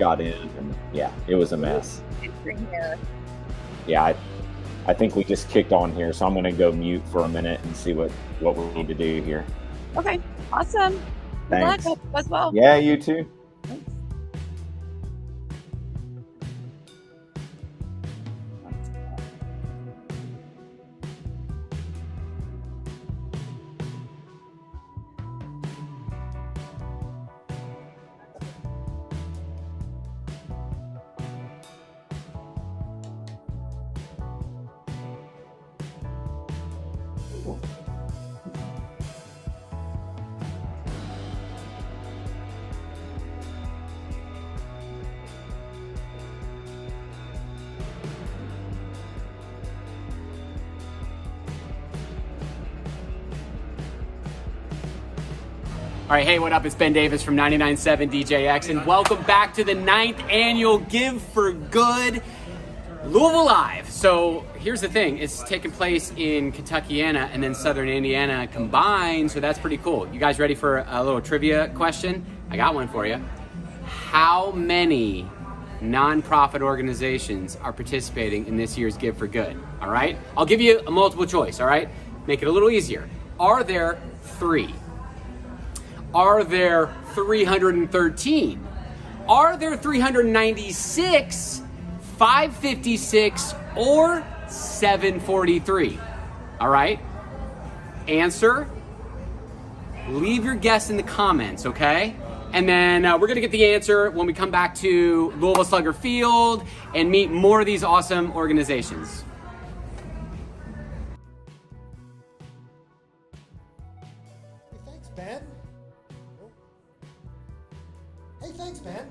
got in, and yeah, it was a mess. Yeah, I think we just kicked on here, so I'm going to go mute for a minute and see what we need to do here. Okay, awesome. Thanks. Good luck as well. Yeah, you too. Thanks. All right, hey, what up? It's Ben Davis from 99.7 DJX, and welcome back to the 9th annual Give for Good Louisville Live. So here's the thing, it's taking place in Kentuckiana and then Southern Indiana combined, so that's pretty cool. You guys ready for a little trivia question? I got one for you. How many nonprofit organizations are participating in this year's Give for Good? All right, I'll give you a multiple choice, all right? Make it a little easier. Are there 3? Are there 313? Are there 396, 556, or 743? All right? Answer. Leave your guess in the comments, okay? And then we're going to get the answer when we come back to Louisville Slugger Field and meet more of these awesome organizations. Thanks, Ben. Hey, thanks, Ben.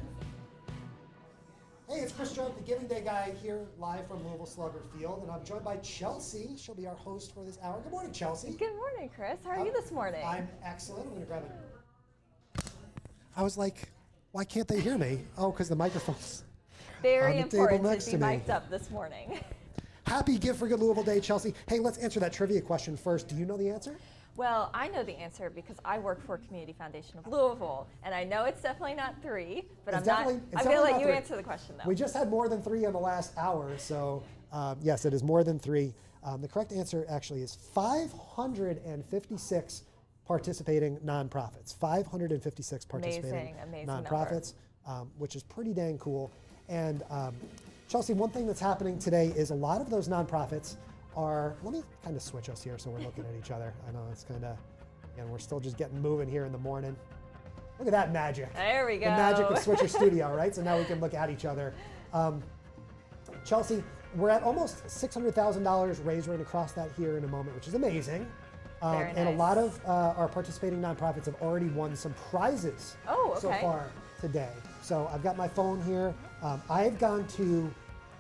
Hey, it's Chris Jones, the Giving Day guy, here live from Louisville Slugger Field, and I'm joined by Chelsea. She'll be our host for this hour. Good morning, Chelsea. Good morning, Chris. How are you this morning? I'm excellent. I'm going to grab it. I was like, why can't they hear me? Oh, because the microphone's Very on the important table next to be to me. mic'd up this morning. Happy Give for Good Louisville Day, Chelsea. Hey, let's answer that trivia question first. Do you know the answer? Well, I know the answer because I work for Community Foundation of Louisville, and I know it's definitely not 3, but I'm going to let you answer the question, though. We just had more than 3 in the last hour, so yes, it is more than 3. The correct answer actually is 556 participating nonprofits. 556 participating amazing nonprofits, which is pretty dang cool. And Chelsea, one thing that's happening today is a lot of those nonprofits are, let me kind of switch us here so we're looking at each other. I know it's kind of, again, we're still just getting moving here in the morning. Look at that magic. There we go. The magic of Switcher Studio, right? So now we can look at each other. Chelsea, we're at almost $600,000 raised. We're going to cross that here in a moment, which is amazing. Very nice. And a lot of our participating nonprofits have already won some prizes so far today. So I've got my phone here. I've gone to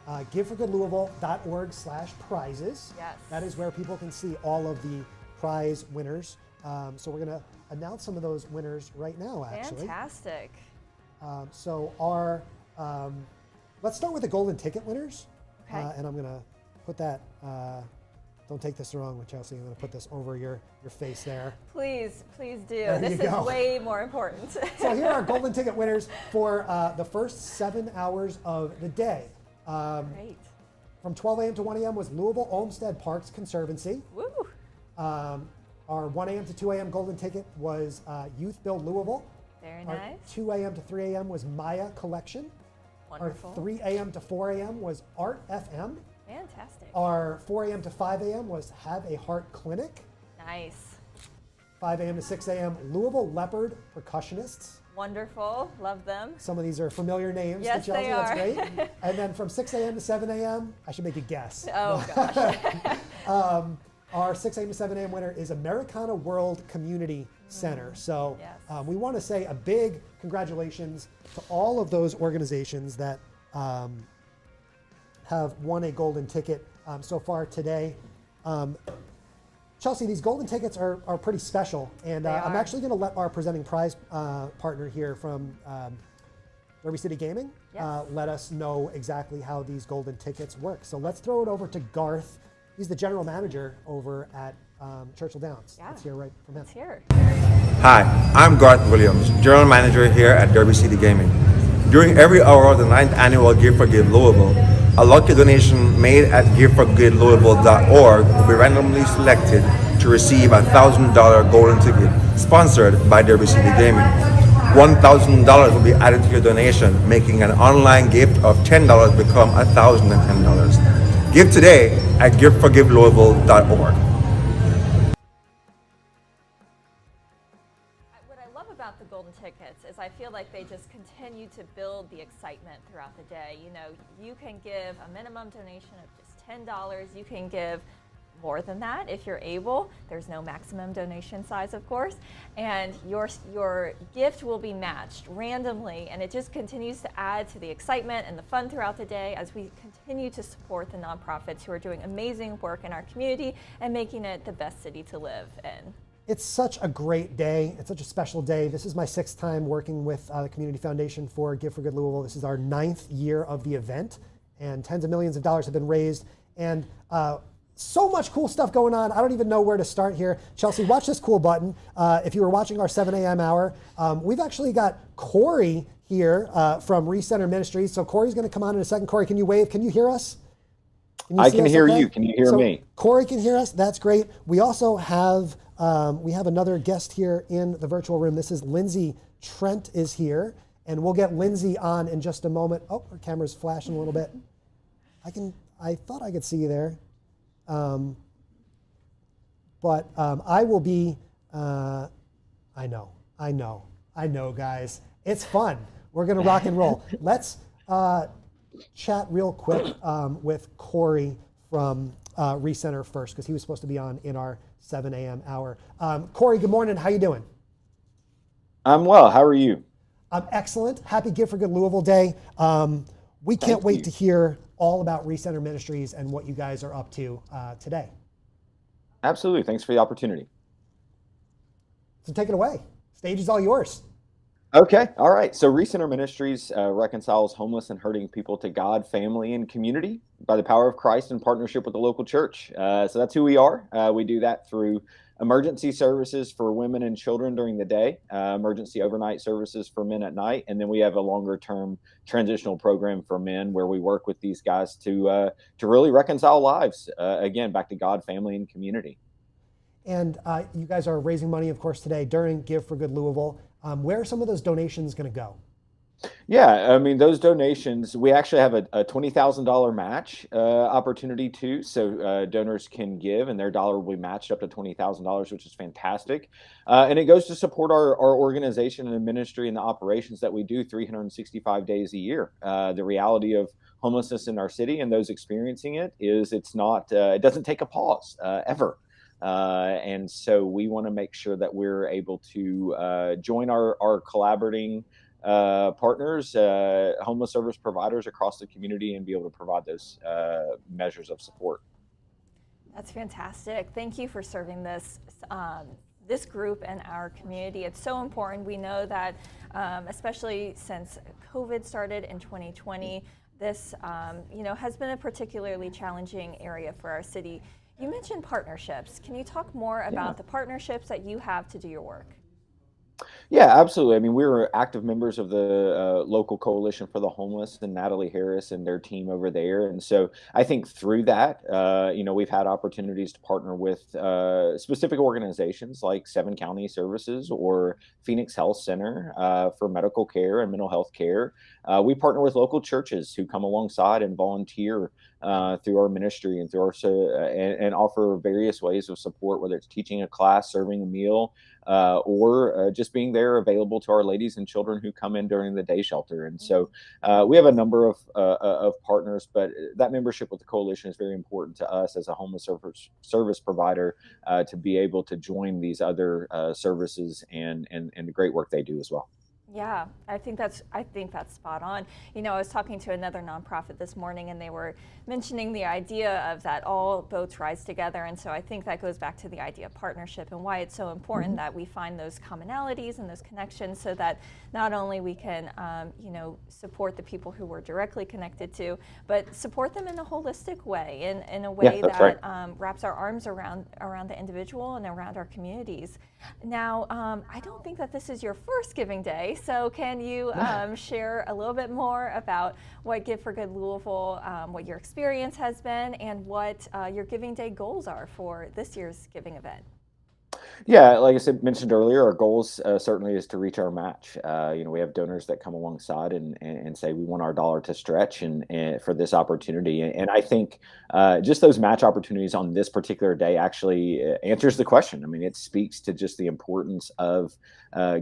giveforgoodlouisville.org/prizes. Yes. That is where people can see all of the prize winners. So we're going to announce some of those winners right now, actually. Fantastic. So our, let's start with the golden ticket winners. Okay. And I'm going to put that, don't take this the wrong way, Chelsea. I'm going to put this over your face there. Please do. There you This is go. way more important. So here are golden ticket winners for the first 7 hours of the day. Great. From 12 a.m. to 1 a.m. was Louisville Olmsted Parks Conservancy. Woo. Our 1 a.m. to 2 a.m. golden ticket was Youth Build Louisville. Very Our nice. 2 a.m. to 3 a.m. was Maya Collection. Wonderful. Our 3 a.m. to 4 a.m. was Art FM. Fantastic. Our 4 a.m. to 5 a.m. was Have a Heart Clinic. Nice. 5 a.m. to 6 a.m. Louisville Leopard Percussionists. Wonderful. Love them. Some of these are familiar names Yes, to Chelsea. they That's are. great. And then from 6 a.m. to 7 a.m., I should make a guess. Oh, gosh. Our 6 a.m. to 7 a.m. winner is Americana World Community Center. So Yes. we want to say a big congratulations to all of those organizations that have won a golden ticket so far today. Chelsea, these golden tickets are pretty special, and I'm actually going to let our presenting prize partner here from Derby City Gaming let us know exactly how these golden tickets work. So let's throw it over to Garth. He's the general manager over at Churchill Downs. Yeah. Let's hear right from him. Let's hear. Hi, I'm Garth Williams, General Manager here at Derby City Gaming. During every hour of the 9th annual Give for Good Louisville, a lucky donation made at giveforgoodlouisville.org will be randomly selected to receive a $1,000 golden ticket sponsored by Derby City Gaming. $1,000 will be added to your donation, making an online gift of $10 become $1,010. Give today at giveforgivelouisville.org. What I love about the golden tickets is I feel like they just continue to build the excitement throughout the day. You know, you can give a minimum donation of just $10. You can give more than that if you're able. There's no maximum donation size, of course, and your gift will be matched randomly, and it just continues to add to the excitement and the fun throughout the day as we continue to support the nonprofits who are doing amazing work in our community and making it the best city to live in. It's such a great day. It's such a special day. This is my 6th time working with the Community Foundation for Give for Good Louisville. This is our 9th year of the event, and tens of millions of dollars have been raised, and so much cool stuff going on. I don't even know where to start here. Chelsea, watch this cool button. If you were watching our 7 a.m. hour, we've actually got Corey here from Recenter Ministries. So Corey's going to come on in a second. Corey, can you wave? Can you hear us? I can hear you. Can you hear me? Corey can hear us. That's great. We also have another guest here in the virtual room. This is Lindsay Trent is here, and we'll get Lindsay on in just a moment. Oh, her camera's flashing a little bit. I thought I could see you there. But I will be, I know, guys. It's fun. We're going to rock and roll. Let's chat real quick with Corey from Recenter first, because he was supposed to be on in our 7 a.m. hour. Corey, good morning. How you doing? I'm well. How are you? I'm excellent. Happy Give for Good Louisville Day. We can't wait to hear all about Recenter Ministries and what you guys are up to today. Absolutely. Thanks for the opportunity. So take it away. Stage is all yours. Okay. All right. So Recenter Ministries reconciles homeless and hurting people to God, family, and community by the power of Christ in partnership with the local church. So that's who we are. We do that through emergency services for women and children during the day, emergency overnight services for men at night, and then we have a longer-term transitional program for men where we work with these guys to really reconcile lives, again, back to God, family, and community. And you guys are raising money, of course, today during Give for Good Louisville. Where are some of those donations going to go? Yeah, I mean, those donations, we actually have a $20,000 match opportunity too. So donors can give and their dollar will be matched up to $20,000, which is fantastic. And it goes to support our organization and the ministry and the operations that we do 365 days a year. The reality of homelessness in our city and those experiencing it is it doesn't take a pause ever. And so we want to make sure that we're able to join our collaborating partners, homeless service providers across the community, and be able to provide those measures of support. That's fantastic. Thank you for serving this group and our community. It's so important. We know that, especially since COVID started in 2020, this has been a particularly challenging area for our city. You mentioned partnerships. Can you talk more about the partnerships that you have to do your work? Yeah, absolutely. I mean, we were active members of the local coalition for the homeless and Natalie Harris and their team over there. And so I think through that, we've had opportunities to partner with specific organizations like 7 County Services or Phoenix Health Center for medical care and mental health care. We partner with local churches who come alongside and volunteer through our ministry and through and offer various ways of support, whether it's teaching a class, serving a meal, or just being there available to our ladies and children who come in during the day shelter. And so we have a number of partners, but that membership with the coalition is very important to us as a homeless service provider to be able to join these other services and the great work they do as well. Yeah, I think that's spot on. I was talking to another nonprofit this morning, and they were mentioning the idea of that all boats rise together. And so I think that goes back to the idea of partnership and why it's so important that we find those commonalities and those connections, so that not only we can, support the people who we're directly connected to, but support them in a holistic way, in a way that wraps our arms around the individual and around our communities. Now, I don't think that this is your first giving day. So can you share a little bit more about what Give for Good Louisville, what your experience has been, and what your Giving Day goals are for this year's giving event? Yeah, like I said, mentioned earlier, our goals certainly is to reach our match. We have donors that come alongside and say we want our dollar to stretch and for this opportunity. And I think just those match opportunities on this particular day actually answers the question. I mean, it speaks to just the importance of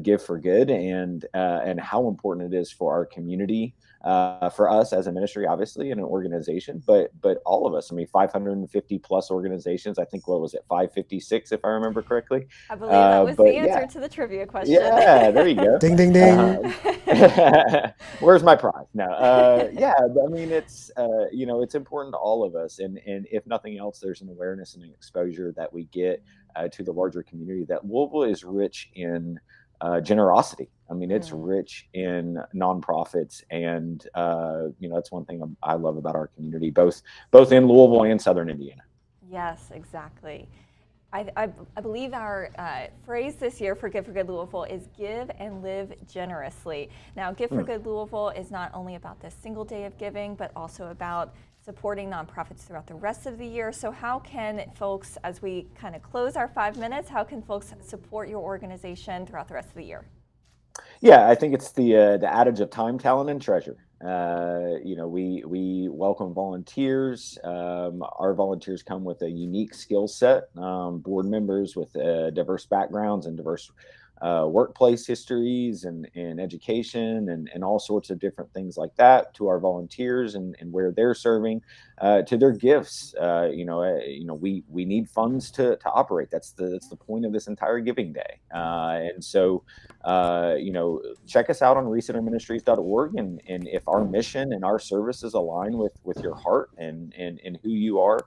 Give for Good and how important it is for our community. For us as a ministry, obviously, and an organization, but all of us. I mean, 550 plus organizations. I think what was it, 556, if I remember correctly. I believe that was the answer Yeah, to the trivia question. yeah, there you go. Ding, ding, ding. Where's my prize? No, yeah, I mean, it's important to all of us, and if nothing else, there's an awareness and an exposure that we get to the larger community that Louisville is rich in generosity. I mean, it's rich in nonprofits, and that's one thing I love about our community, both in Louisville and Southern Indiana. Yes, exactly. I believe our phrase this year for Give for Good Louisville is give and live generously. Now, Give for Good Louisville is not only about this single day of giving, but also about supporting nonprofits throughout the rest of the year. So how can folks, as we kind of close our 5 minutes, how can folks support your organization throughout the rest of the year? Yeah, I think it's the adage of time, talent, and treasure. We welcome volunteers. Our volunteers come with a unique skill set. Board members with diverse backgrounds and diverse workplace histories and education and all sorts of different things like that. To our volunteers and where they're serving, to their gifts. We need funds to operate. That's the point of this entire giving day. And so check us out on recenterministries.org, and if our mission and our services align with your heart and who you are,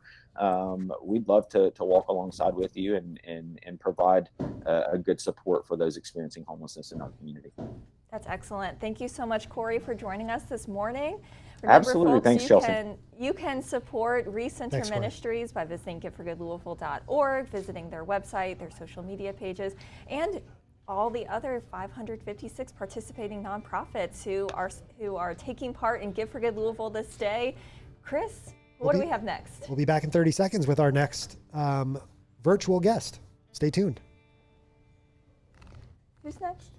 we'd love to walk alongside with you and provide a good support for those experiencing homelessness in our community. That's excellent. Thank you so much, Corey, for joining us this morning. Remember, Absolutely. folks, Thanks, Chelsea. You can support Recenter Ministries by visiting giveforgoodlouisville.org, visiting their website, their social media pages, and all the other 556 participating nonprofits who are taking part in Give for Good Louisville this day. Chris, what do we have next? We'll be back in 30 seconds with our next virtual guest. Stay tuned. Who's next?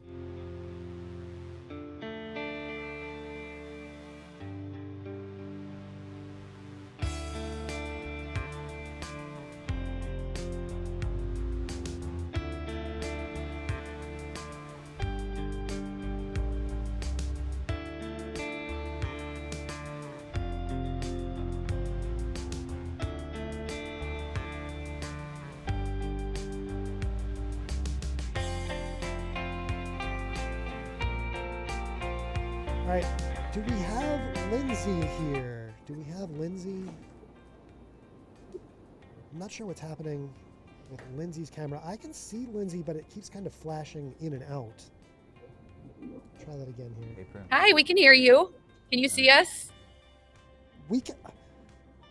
All right, do we have Lindsay here? Do we have Lindsay? I'm not sure what's happening with Lindsay's camera. I can see Lindsay, but it keeps kind of flashing in and out. Try that again here. Hi, we can hear you. Can you see us? We can,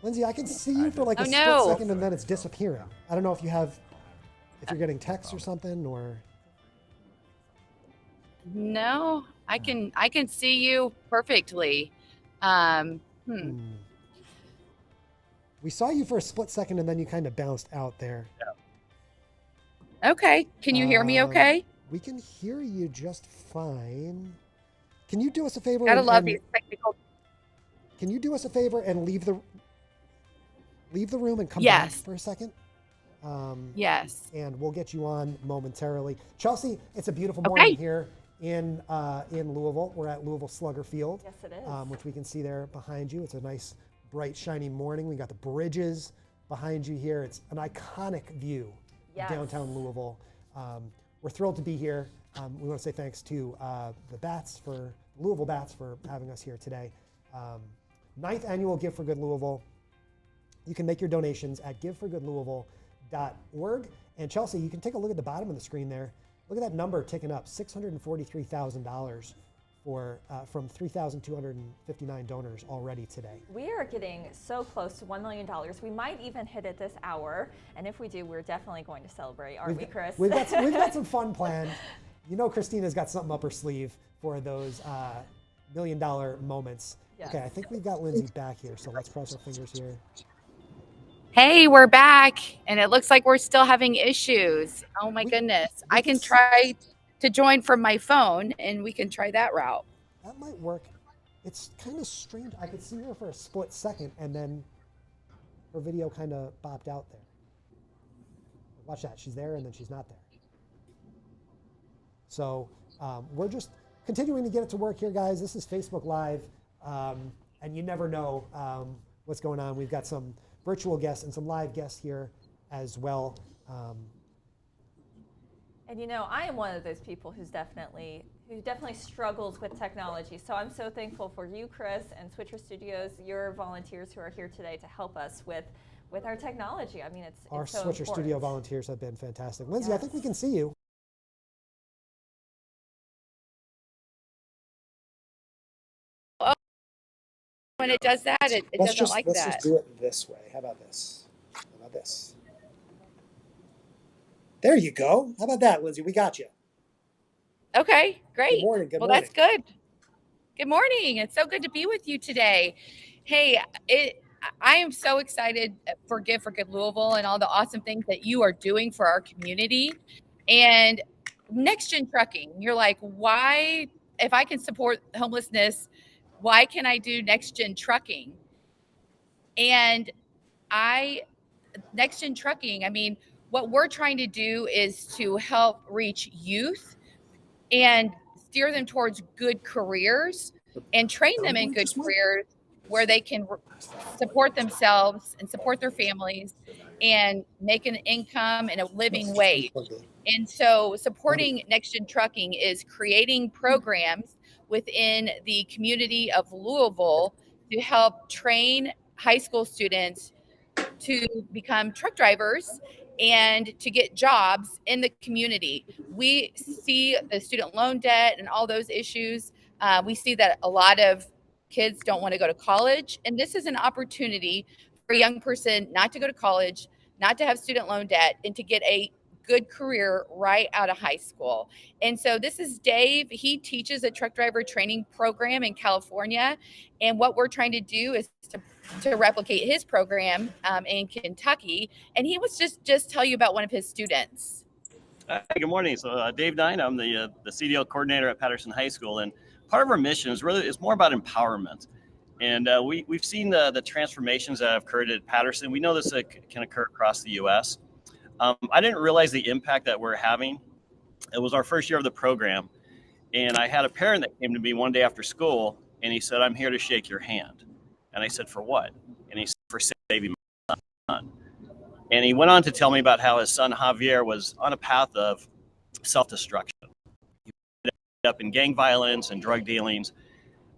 Lindsay, I can see you for like a split second and then it's disappearing. I don't know if you're getting texts or something or. No, I can see you perfectly. We saw you for a split second and then you kind of bounced out there. Okay, can you hear me okay? We can hear you just fine. Can you do us a favor? Gotta love these technical. Can you do us a favor and leave the room and come back for a second? Yes. And we'll get you on momentarily. Chelsea, it's a beautiful morning here in Louisville. We're at Louisville Slugger Field. Yes, it is. Which we can see there behind you. It's a nice, bright, shiny morning. We got the bridges behind you here. It's an iconic view of downtown Louisville. We're thrilled to be here. We want to say thanks to the Louisville Bats for having us here today. 9th annual Give for Good Louisville. You can make your donations at giveforgoodlouisville.org. And Chelsea, you can take a look at the bottom of the screen there. Look at that number ticking up, $643,000 from 3,259 donors already today. We are getting so close to $1 million. We might even hit it this hour. And if we do, we're definitely going to celebrate, aren't we, Chris? We've got some fun planned. You know Christina's got something up her sleeve for those $1 million moments. Yes. Okay, I think we've got Lindsay back here, so let's cross our fingers here. Hey, we're back, and it looks like we're still having issues. Oh my goodness. I can try to join from my phone, and we can try that route. That might work. It's kind of strange. I could see her for a split second, and then her video kind of bopped out there. Watch that. She's there, and then she's not there. So we're just continuing to get it to work here, guys. This is Facebook Live, and you never know what's going on. We've got some virtual guests and some live guests here as well. And you know, I am one of those people who definitely struggles with technology. So I'm so thankful for you, Chris, and Switcher Studios, your volunteers who are here today to help us with our technology. I mean, it's Our so Switcher important. Studio volunteers have been fantastic. Lindsay, I Yes. think we can see you. When it does that, it doesn't like let's that. just do it this way. How about this? How about this? There you go. How about that, Lindsay? We got you. Okay, great. Good morning. Good well, morning. that's good. Good morning. It's so good to be with you today. Hey, I am so excited for Give for Good Louisville and all the awesome things that you are doing for our community. And Next Gen Trucking, you're like, why, if I can support homelessness, why can I do Next Gen Trucking? And Next Gen Trucking, I mean, what we're trying to do is to help reach youth and steer them towards good careers and train them in good careers where they can support themselves and support their families and make an income and a living wage. And so supporting Next Gen Trucking is creating programs within the community of Louisville to help train high school students to become truck drivers and to get jobs in the community. We see the student loan debt and all those issues. We see that a lot of kids don't want to go to college. And this is an opportunity for a young person not to go to college, not to have student loan debt, and to get a good career right out of high school. And so this is Dave. He teaches a truck driver training program in California. And what we're trying to do is to replicate his program in Kentucky. And he was just tell you about one of his students. Hi, good morning. So Dave Dine, I'm the CDL coordinator at Patterson High School. And part of our mission is more about empowerment. And we've seen the transformations that have occurred at Patterson. We know this can occur across the U.S. I didn't realize the impact that we're having. It was our first year of the program. And I had a parent that came to me one day after school, and he said, "I'm here to shake your hand." And I said, "For what?" And he said, "For saving my son." And he went on to tell me about how his son Javier was on a path of self-destruction. He ended up in gang violence and drug dealings.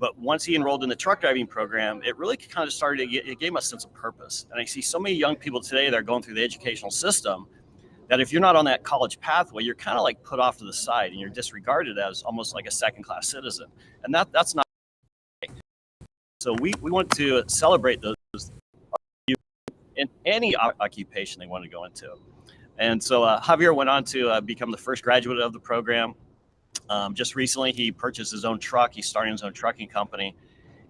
But once he enrolled in the truck driving program, it really kind of it gave him a sense of purpose. And I see so many young people today that are going through the educational system that if you're not on that college pathway, you're kind of like put off to the side and you're disregarded as almost like a second-class citizen. And that's not okay. So we want to celebrate those in any occupation they want to go into. And so Javier went on to become the first graduate of the program. Just recently, he purchased his own truck. He's starting his own trucking company.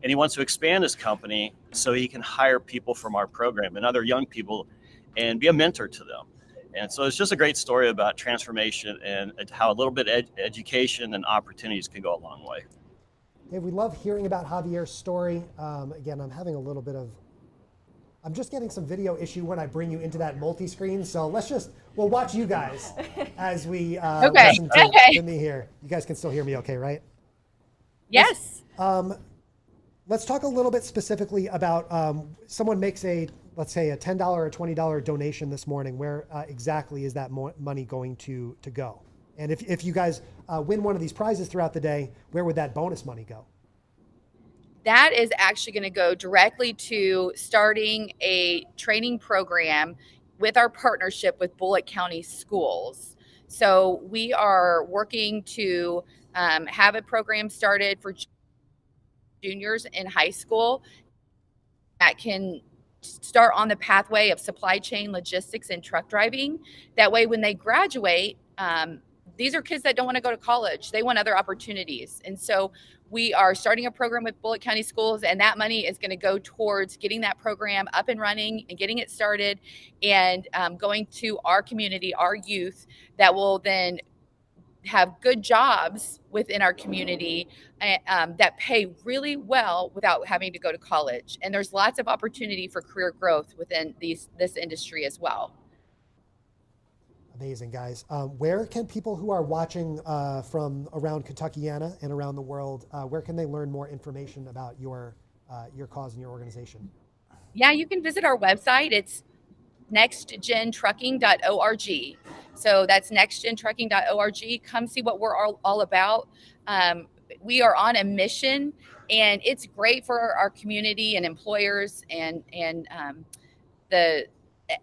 And he wants to expand his company so he can hire people from our program and other young people and be a mentor to them. And so it's just a great story about transformation and how a little bit education and opportunities can go a long way. Dave, we love hearing about Javier's story. Again, I'm just getting some video issue when I bring you into that multi-screen. So we'll watch you guys as we listen to me here. You guys can still hear me okay, right? Yes. Let's talk a little bit specifically about someone makes let's say a $10 or $20 donation this morning. Where exactly is that money going to go? And if you guys win one of these prizes throughout the day, where would that bonus money go? That is actually going to go directly to starting a training program with our partnership with Bullitt County Schools. So we are working to have a program started for juniors in high school that can start on the pathway of supply chain logistics and truck driving. That way, when they graduate, these are kids that don't want to go to college. They want other opportunities. And so we are starting a program with Bullitt County Schools, and that money is going to go towards getting that program up and running and getting it started, and going to our community, our youth, that will then have good jobs within our community that pay really well without having to go to college. And there's lots of opportunity for career growth within this industry as well. Amazing, guys. Where can people who are watching from around Kentuckiana and around the world, where can they learn more information about your cause and your organization? Yeah, you can visit our website. It's nextgentrucking.org. So that's nextgentrucking.org. Come see what we're all about. We are on a mission, and it's great for our community and employers and the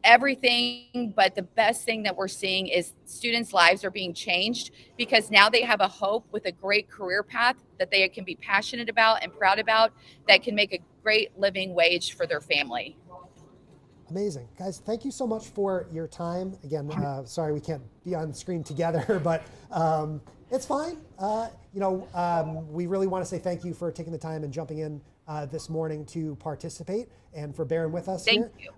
everything. But the best thing that we're seeing is students' lives are being changed, because now they have a hope with a great career path that they can be passionate about and proud about, that can make a great living wage for their family. Amazing. Guys, thank you so much for your time. Again, sorry we can't be on screen together, but it's fine. We really want to say thank you for taking the time and jumping in this morning to participate, and for bearing with us here. Thank you.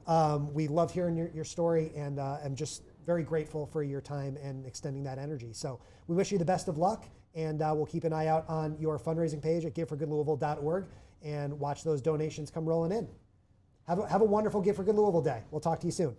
We love hearing your story, and I'm just very grateful for your time and extending that energy. So we wish you the best of luck, and we'll keep an eye out on your fundraising page at giveforgoodlouisville.org and watch those donations come rolling in. Have a wonderful Give for Good Louisville Day. We'll talk to you soon.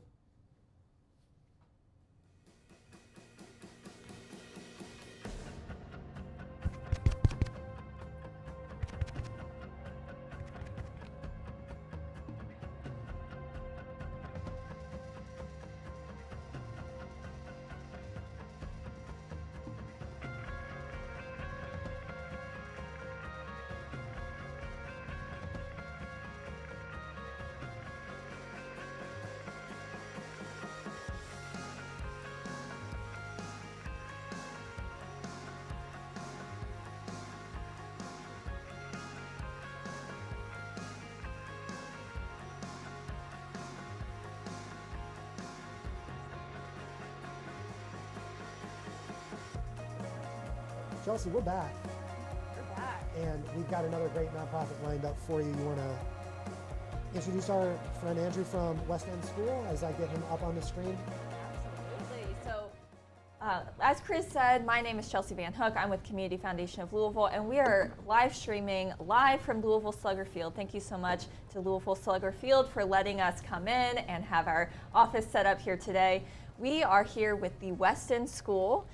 Chelsea, we're back. We're back. And we've got another great nonprofit lined up for you. You want to introduce our friend Andrew from West End School as I get him up on the screen? Absolutely. So, as Chris said, my name is Chelsea Van Hook. I'm with Community Foundation of Louisville, and we are live streaming live from Louisville Slugger Field. Thank you so much to Louisville Slugger Field for letting us come in and have our office set up here today. We are here with the West End School,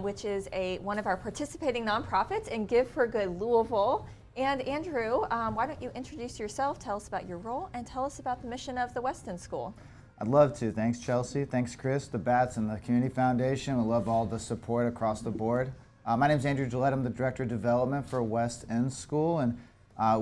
which is one of our participating nonprofits in Give for Good Louisville. And Andrew, why don't you introduce yourself, tell us about your role, and tell us about the mission of the West End School. I'd love to. Thanks, Chelsea. Thanks, Chris, the Bats, and the Community Foundation. We love all the support across the board. My name is Andrew Gillette. I'm the Director of Development for West End School, and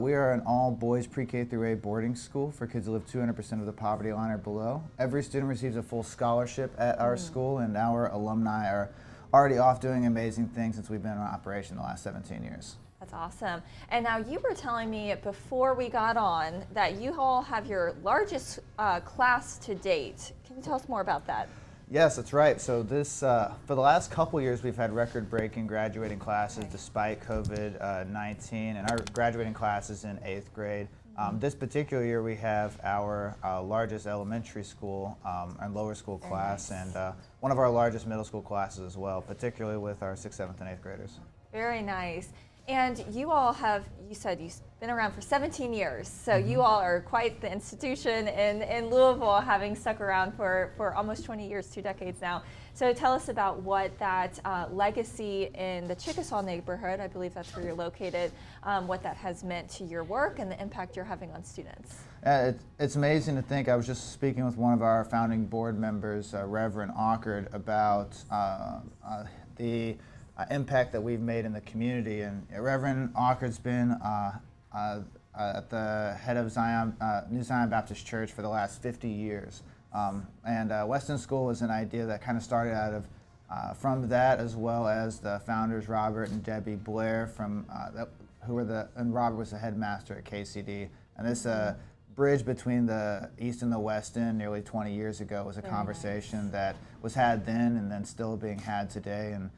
we are an all-boys pre-K through 8 boarding school for kids who live 200% of the poverty line or below. Every student receives a full scholarship at our school, and our alumni are already off doing amazing things since we've been in operation the last 17 years. That's awesome. And now you were telling me before we got on that you all have your largest class to date. Can you tell us more about that? Yes, that's right. So this, for the last couple years, we've had record-breaking graduating classes despite COVID-19, and our graduating class is in 8th grade. This particular year, we have our largest elementary school and lower school class, and one of our largest middle school classes as well, particularly with our 6th, 7th, and 8th graders. Very nice. And you all have, you said you've been around for 17 years, so you all are quite the institution in Louisville, having stuck around for almost 20 years, 2 decades now. So tell us about what that legacy in the Chickasaw neighborhood, I believe that's where you're located, what that has meant to your work and the impact you're having on students. It's amazing to think. I was just speaking with one of our founding board members, Reverend Ockard, about the impact that we've made in the community. And Reverend Ockard's been at the head of New Zion Baptist Church for the last 50 years. And West End School was an idea that kind of started out of from that, as well as the founders Robert and Debbie Blair and Robert was the headmaster at KCD. And this bridge between the East and the West End nearly 20 years ago was a conversation that was had then and then still being had today. And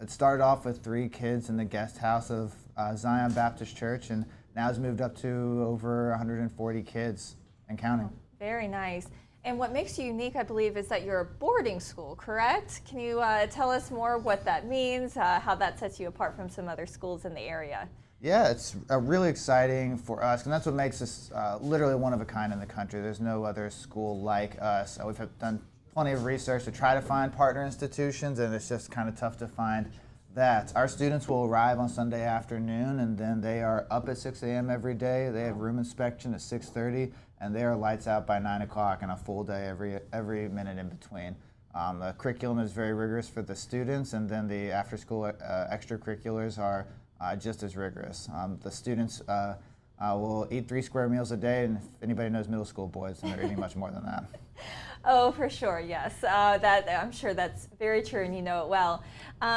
It started off with 3 kids in the guest house of Zion Baptist Church, and now has moved up to over 140 kids and counting. Very nice. And what makes you unique, I believe, is that you're a boarding school, correct? Can you tell us more what that means, how that sets you apart from some other schools in the area? Yeah, it's really exciting for us, and that's what makes us literally one of a kind in the country. There's no other school like us. We've done plenty of research to try to find partner institutions, and it's just kind of tough to find that. Our students will arrive on Sunday afternoon, and then they are up at 6 a.m. every day. They have room inspection at 6:30, and they are lights out by 9 o'clock and a full day every minute in between. The curriculum is very rigorous for the students, and then the after-school extracurriculars are just as rigorous. The students will eat 3 square meals a day, and if anybody knows middle school boys, then they're eating much more than that. Oh, for sure, yes. That I'm sure that's very true, and you know it well.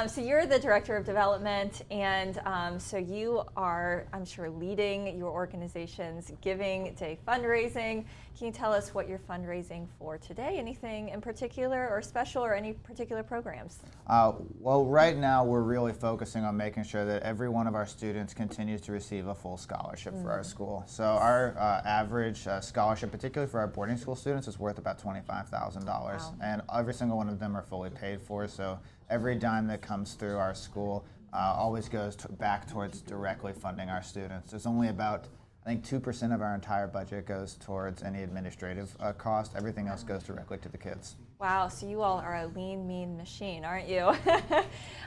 So you're the Director of Development, and so you are, I'm sure, leading your organization's Giving Day fundraising. Can you tell us what you're fundraising for today? Anything in particular or special, or any particular programs? Well, right now we're really focusing on making sure that every one of our students continues to receive a full scholarship for our school. So our average scholarship, particularly for our boarding school students, is worth about $25,000. Wow. And every single one of them are fully paid for. So every dime that comes through our school always goes back towards directly funding our students. There's only about, I think, 2% of our entire budget goes towards any administrative cost. Everything else goes directly to the kids. Wow, so you all are a lean, mean machine, aren't you?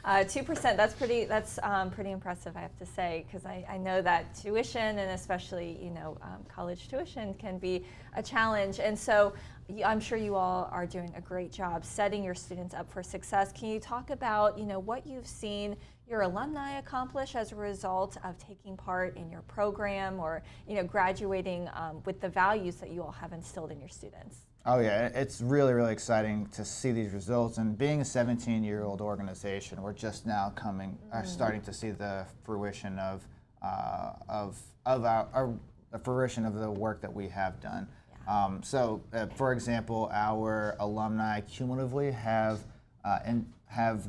2%, that's pretty impressive, I have to say, because I know that tuition, and especially, college tuition, can be a challenge. And so I'm sure you all are doing a great job setting your students up for success. Can you talk about, what you've seen your alumni accomplish as a result of taking part in your program, or, graduating with the values that you all have instilled in your students? Oh yeah, it's really, really exciting to see these results. And being a 17-year-old organization, we're just now starting to see the fruition of the fruition of the work that we have done. Yeah. For example, our alumni cumulatively have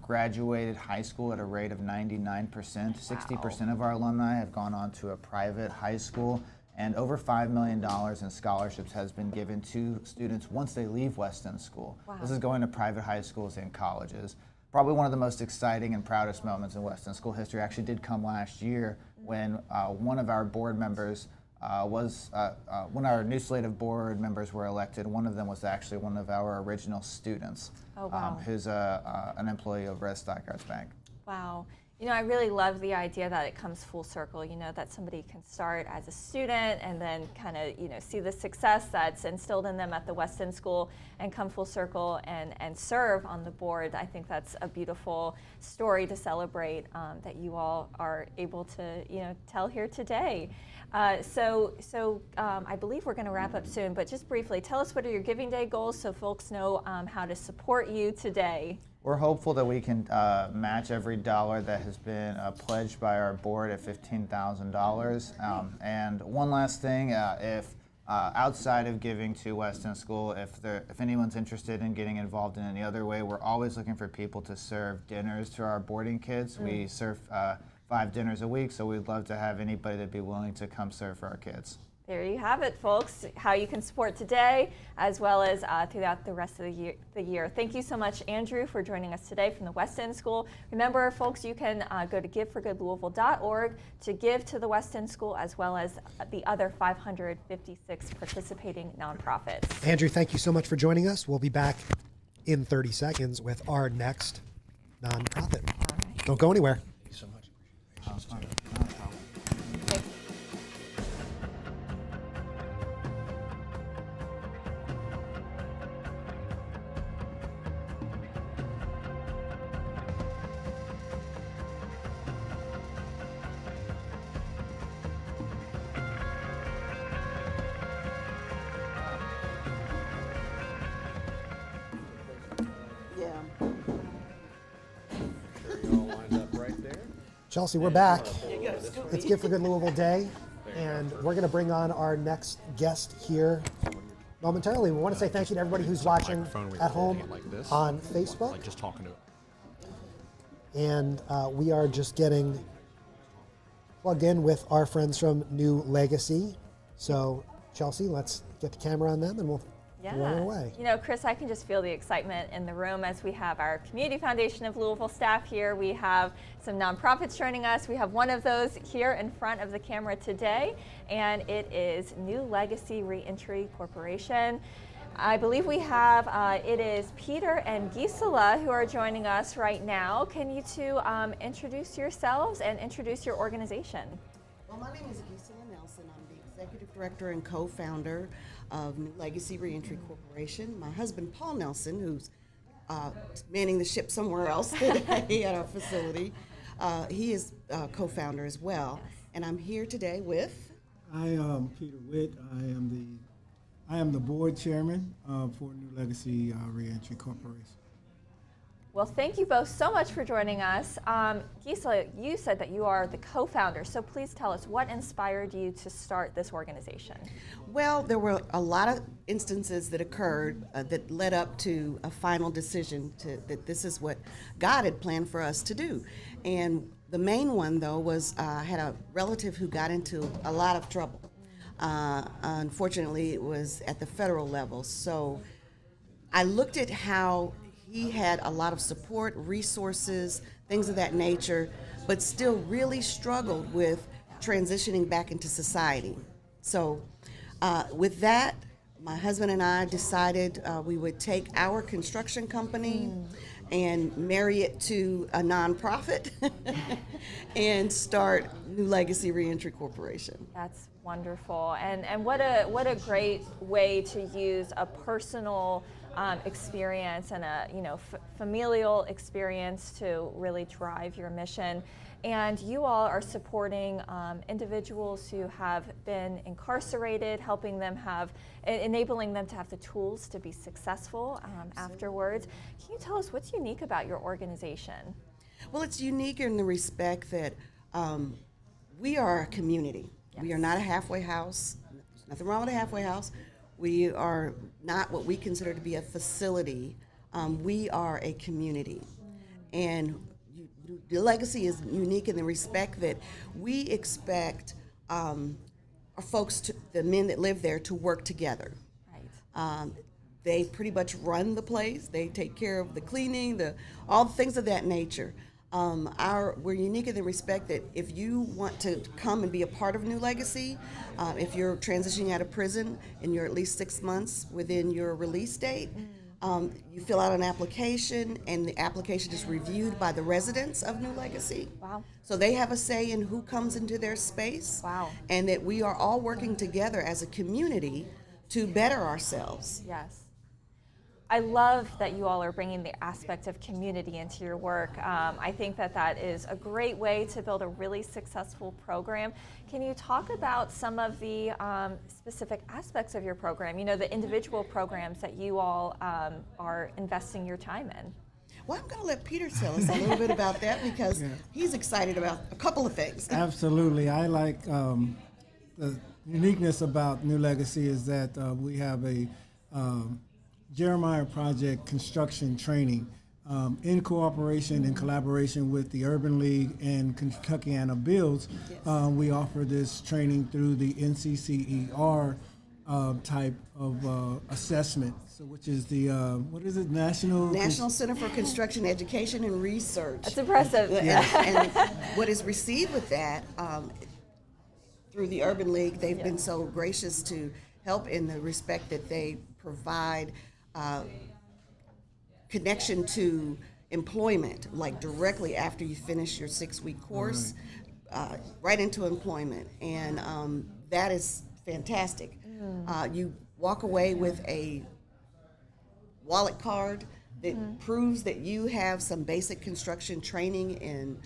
graduated high school at a rate of 99%. 60% of our alumni have gone on to a private high school. And over $5 million in scholarships has been given to students once they leave Weston School. Wow. This is going to private high schools and colleges. Probably one of the most exciting and proudest moments in Weston School history actually did come last year when one of our board members when our new slate of board members were elected. One of them was actually one of our original students. Oh, wow. Who's an employee over at Stockyards Bank. Wow. I really love the idea that it comes full circle, that somebody can start as a student and then kind of, see the success that's instilled in them at the Weston School and come full circle and serve on the board. I think that's a beautiful story to celebrate that you all are able to, tell here today. So I believe we're going to wrap up soon, but just briefly, tell us what are your Giving Day goals so folks know how to support you today. We're hopeful that we can match every dollar that has been pledged by our board at $15,000. And one last thing, if outside of giving to Weston School, if anyone's interested in getting involved in any other way, we're always looking for people to serve dinners to our boarding kids. We serve 5 dinners a week, so we'd love to have anybody that'd be willing to come serve for our kids. There you have it, folks, how you can support today as well as throughout the rest of the year. Thank you so much, Andrew, for joining us today from the Weston School. Remember, folks, you can go to giveforgoodlouisville.org to give to the Weston School as well as the other 556 participating nonprofits. Andrew, thank you so much for joining us. We'll be back in 30 seconds with our next nonprofit. All right. Don't go anywhere. Thank you so much. Chelsea, we're back. It's Give for Good Louisville Day, and we're going to bring on our next guest here momentarily. We want to say thank you to everybody who's watching at home on Facebook. Like just talking to it. and we are just getting plugged in with our friends from New Legacy. So, Chelsea, let's get the camera on them, and we'll roll away. You know, Chris, I can just feel the excitement in the room as we have our Community Foundation of Louisville staff here. We have some nonprofits joining us. We have one of those here in front of the camera today, and it is New Legacy Reentry Corporation. I believe we have, it is Peter and Gisela who are joining us right now. Can you two introduce yourselves and introduce your organization? Well, my name is Gisela Nelson. I'm the Executive Director and co-founder of New Legacy Reentry Corporation. My husband, Paul Nelson, who's manning the ship somewhere else today at our facility, he is co-founder as well. And I'm here today with... I am Peter Witt. I am the board chairman for New Legacy Reentry Corporation. Well, thank you both so much for joining us. Gisela, you said that you are the co-founder, so please tell us what inspired you to start this organization? Well, there were a lot of instances that occurred that led up to a final decision that this is what God had planned for us to do. And the main one, though, was I had a relative who got into a lot of trouble. Unfortunately, it was at the federal level. So I looked at how he had a lot of support, resources, things of that nature, but still really struggled with transitioning back into society. So with that, my husband and I decided we would take our construction company and marry it to a nonprofit and start New Legacy Reentry Corporation. That's wonderful, and what a great way to use a personal experience and a familial experience to really drive your mission. And you all are supporting individuals who have been incarcerated, helping them enabling them to have the tools to be successful afterwards. Can you tell us what's unique about your organization? Well, it's unique in the respect that we are a community. Yes. We are not a halfway house. There's nothing wrong with a halfway house. We are not what we consider to be a facility. We are a community. And the legacy is unique in the respect that we expect our folks, the men that live there, to work together. Right. They pretty much run the place. They take care of the cleaning, all the things of that nature. We're unique in the respect that if you want to come and be a part of New Legacy, if you're transitioning out of prison and you're at least 6 months within your release date, you fill out an application, and the application is reviewed by the residents of New Legacy. Wow. So they have a say in who comes into their space. Wow. And that we are all working together as a community to better ourselves. Yes. I love that you all are bringing the aspect of community into your work. I think that is a great way to build a really successful program. Can you talk about some of the specific aspects of your program, the individual programs that you all are investing your time in? Well, I'm going to let Peter tell us a little bit about that because he's excited about a couple of things. Absolutely. I like the uniqueness about New Legacy is that we have a Jeremiah Project construction training in cooperation and collaboration with the Urban League and Kentuckiana Builds. Yes. We offer this training through the NCCER type of assessment, which is the National Center for Construction Education and Research. That's impressive. And what is received with that through the Urban League, they've been so gracious to help in the respect that they provide connection to employment, like directly after you finish your 6-week course, right into employment. And that is fantastic. You walk away with a wallet card that proves that you have some basic construction training and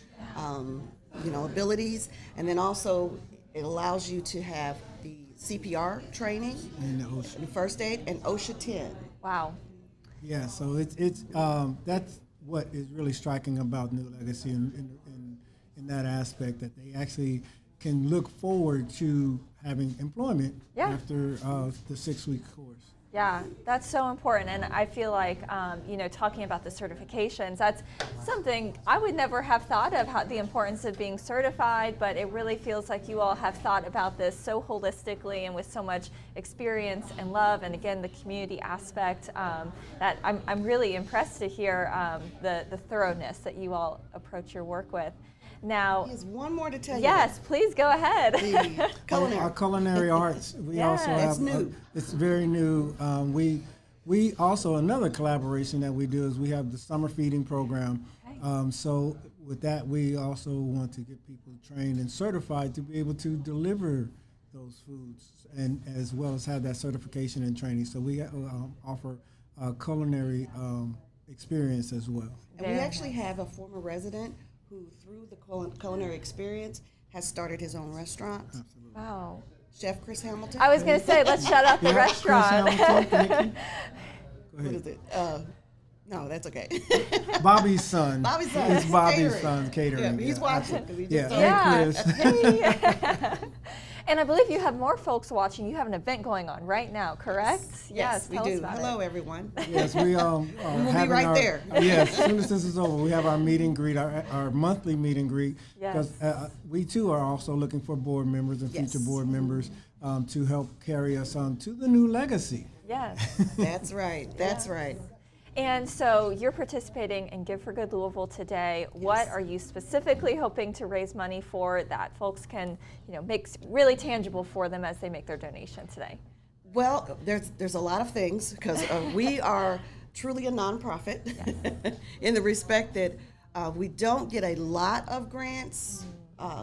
abilities, and then also it allows you to have the CPR training, and first aid, and OSHA 10. Wow. Yeah, so it's that's what is really striking about New Legacy in that aspect, that they actually can look forward to having employment after the 6-week course. Yeah, that's so important. And I feel like, you know, talking about the certifications, that's something I would never have thought of, how the importance of being certified, but it really feels like you all have thought about this so holistically and with so much experience and love, and again, the community aspect, that I'm really impressed to hear the thoroughness that you all approach your work with. Now, There's one more to tell you. yes, please go ahead. The culinary. Our culinary arts, we Yeah. also have. It's new. It's very new. We also, another collaboration that we do is we have the summer feeding program. Okay. So with that, we also want to get people trained and certified to be able to deliver those foods, and as well as have that certification and training. So we offer culinary experience as well. And we actually have a former resident who, through the culinary experience, has started his own restaurant. Absolutely. Wow. Chef Chris Hamilton. I was going to say, let's shout out the Yeah, Chris restaurant. Hamilton, thank you. Go What ahead. is it? No, that's okay. Bobby's son. Bobby's son. It's Bobby's Catering. son catering. Yeah, he's watching. 'Cause he just Yeah. told Hey, me. Chris. Hey. And I believe you have more folks watching. You have an event going on right now, correct? Yes, we tell us do. about Hello, it. everyone. Yes, we are will be having right our, there. Yes, as soon as this is over, we have our meet and greet, our monthly meet and greet. Yes. Because we too are also looking for board members and Yes. future board members to help carry us on to the new legacy. Yes. That's right. That's right. And so you're participating in Give for Good Louisville today. What are you specifically hoping to raise money for that folks can, you know, make really tangible for them as they make their donation today? Well, there's a lot of things, because we are truly a nonprofit in the respect that we don't get a lot of grants.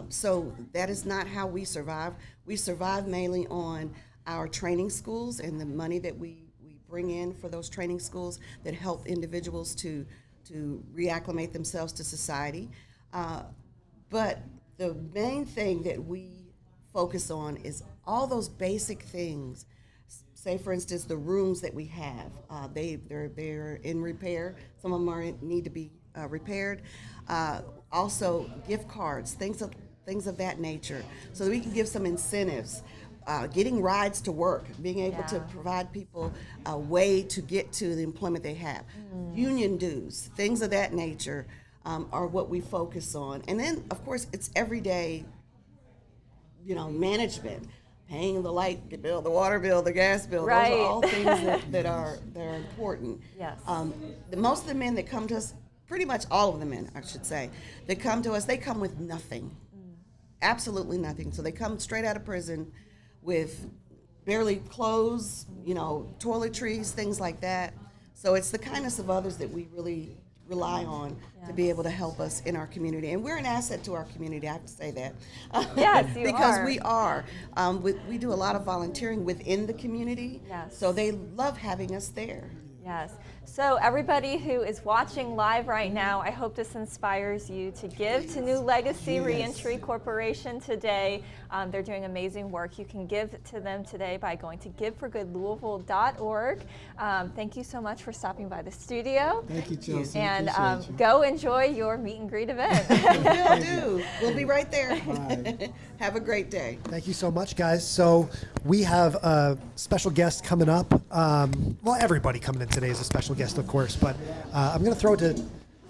So that is not how we survive. We survive mainly on our training schools and the money that we bring in for those training schools that help individuals to reacclimate themselves to society. But the main thing that we focus on is all those basic things. Say, for instance, the rooms that we have, they're in repair. Some of them need to be repaired. Also, gift cards, things of that nature, so that we can give some incentives. Getting rides to work, being able to provide people a way to get to the employment they have. Union dues, things of that nature are what we focus on. And then, of course, it's everyday, management, paying the light bill, the water bill, the gas bill. Right. Those are all things that are important. Yes. Most of the men that come to us, pretty much all of the men, I should say, that come to us, they come with nothing. Absolutely nothing. So they come straight out of prison with barely clothes, toiletries, things like that. So it's the kindness of others that we really rely on to be able to help us in our community. And we're an asset to our community, I have to say that. Yes, you because are. we are. We do a lot of volunteering within the community, Yes. so they love having us there. Yes. So everybody who is watching live right now, I hope this inspires you to give to New Legacy Reentry Corporation today. They're doing amazing work. You can give to them today by going to giveforgoodlouisville.org. Thank you so much for stopping by the studio. Thank you, Chelsea. And Appreciate you. go enjoy your meet and greet event. Will do. We'll be right there. Bye. Have a great day. Thank you so much, guys. So we have a special guest coming up. Well, everybody coming in today is a special guest, of course, but I'm going to throw it to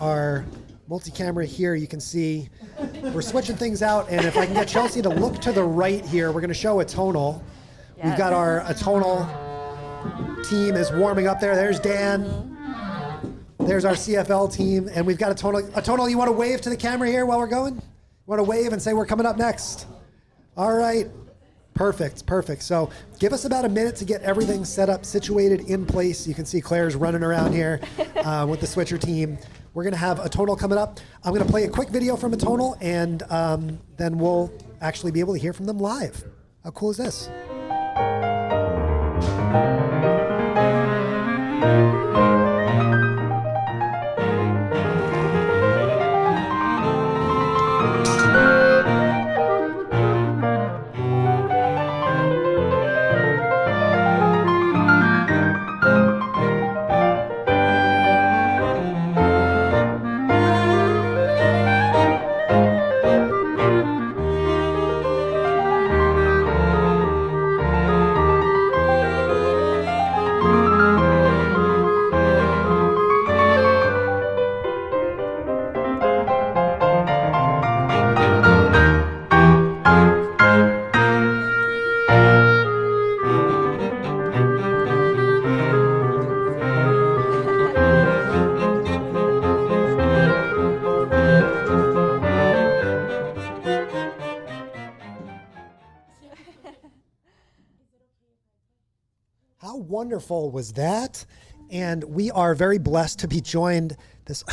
our multi-camera here. You can see we're switching things out, and if I can get Chelsea to look to the right here, we're going to show a tonal. Yes. We've got our tonal team is warming up there. There's Dan. There's our CFL team, and we've got a tonal. A tonal, you want to wave to the camera here while we're going? You want to wave and say we're coming up next? All right. Perfect. So give us about a minute to get everything set up, situated in place. You can see Claire's running around here with the switcher team. We're going to have a tonal coming up. I'm going to play a quick video from a tonal, and then we'll actually be able to hear from them live. How cool is this? wonderful was that? And we are very blessed to be joined this.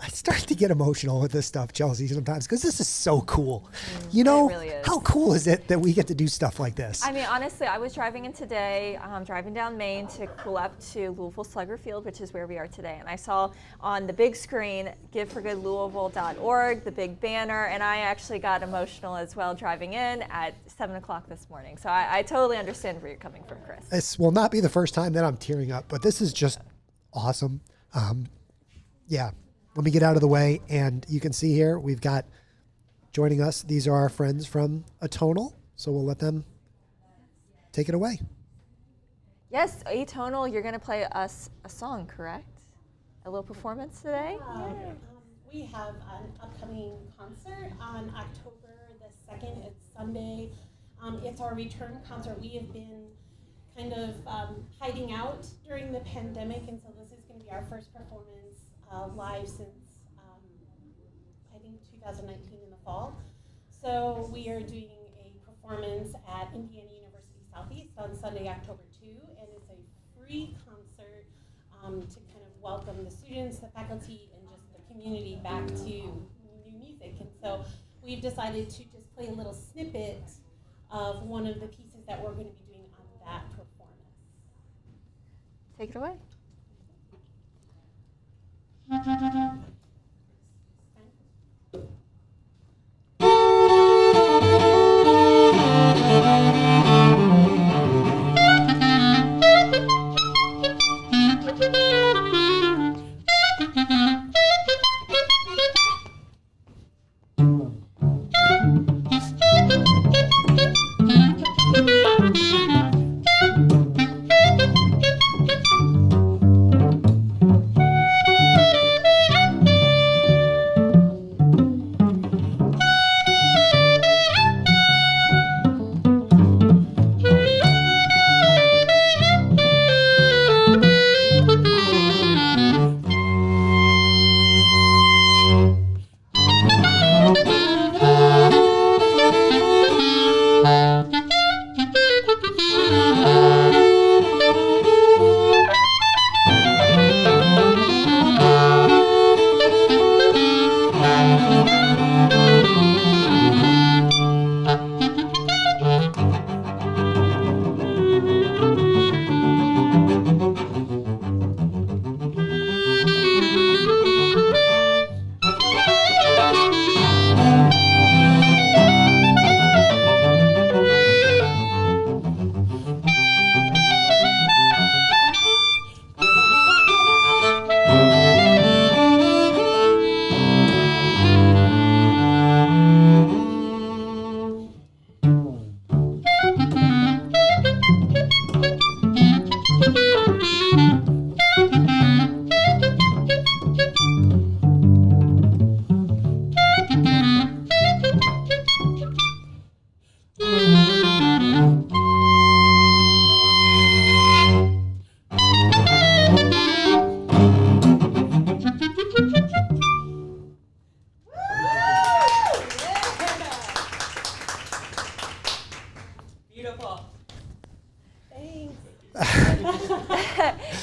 I start to get emotional with this stuff, Chelsea, sometimes, because this is so cool. You know, really is. how cool is it that we get to do stuff like this? I mean, honestly, I was driving in today, driving down Main to pull up to Louisville Slugger Field, which is where we are today. And I saw on the big screen, giveforgoodlouisville.org, the big banner, and I actually got emotional as well driving in at 7 o'clock this morning. So I totally understand where you're coming from, Chris. This will not be the first time that I'm tearing up, but this is just awesome. Yeah, let me get out of the way. And you can see here, we've got joining us. These are our friends from Atonal. So we'll let them take it away. Yes, Atonal, you're going to play us a song, correct? A little performance today? We have an upcoming concert on October the 2nd. It's Sunday. It's our return concert. We have been kind of hiding out during the pandemic, and so this is going to be our first performance live since I think 2019 in the fall. So we are doing a performance at Indiana University Southeast on Sunday, October 2, and it's a free concert to kind of welcome the students, the faculty, and just the community back to new music. And so we've decided to just play a little snippet of one of the pieces that we're going to be doing on that performance. Take it away.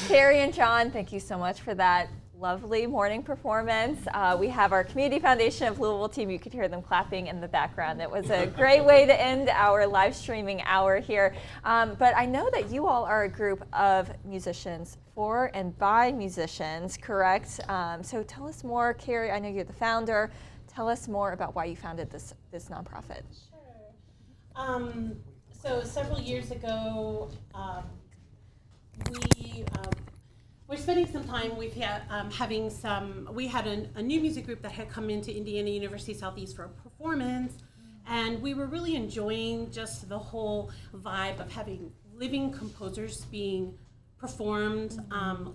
Carrie and John, thank you so much for that lovely morning performance. We have our Community Foundation of Louisville team. You could hear them clapping in the background. It was a great way to end our live streaming hour here. But I know that you all are a group of musicians for and by musicians, correct? So tell us more, Carrie. I know you're the founder. Tell us more about why you founded this nonprofit. Sure. So several years ago, we're spending some time with we had a new music group that had come into Indiana University Southeast for a performance, and we were really enjoying just the whole vibe of having living composers being performed.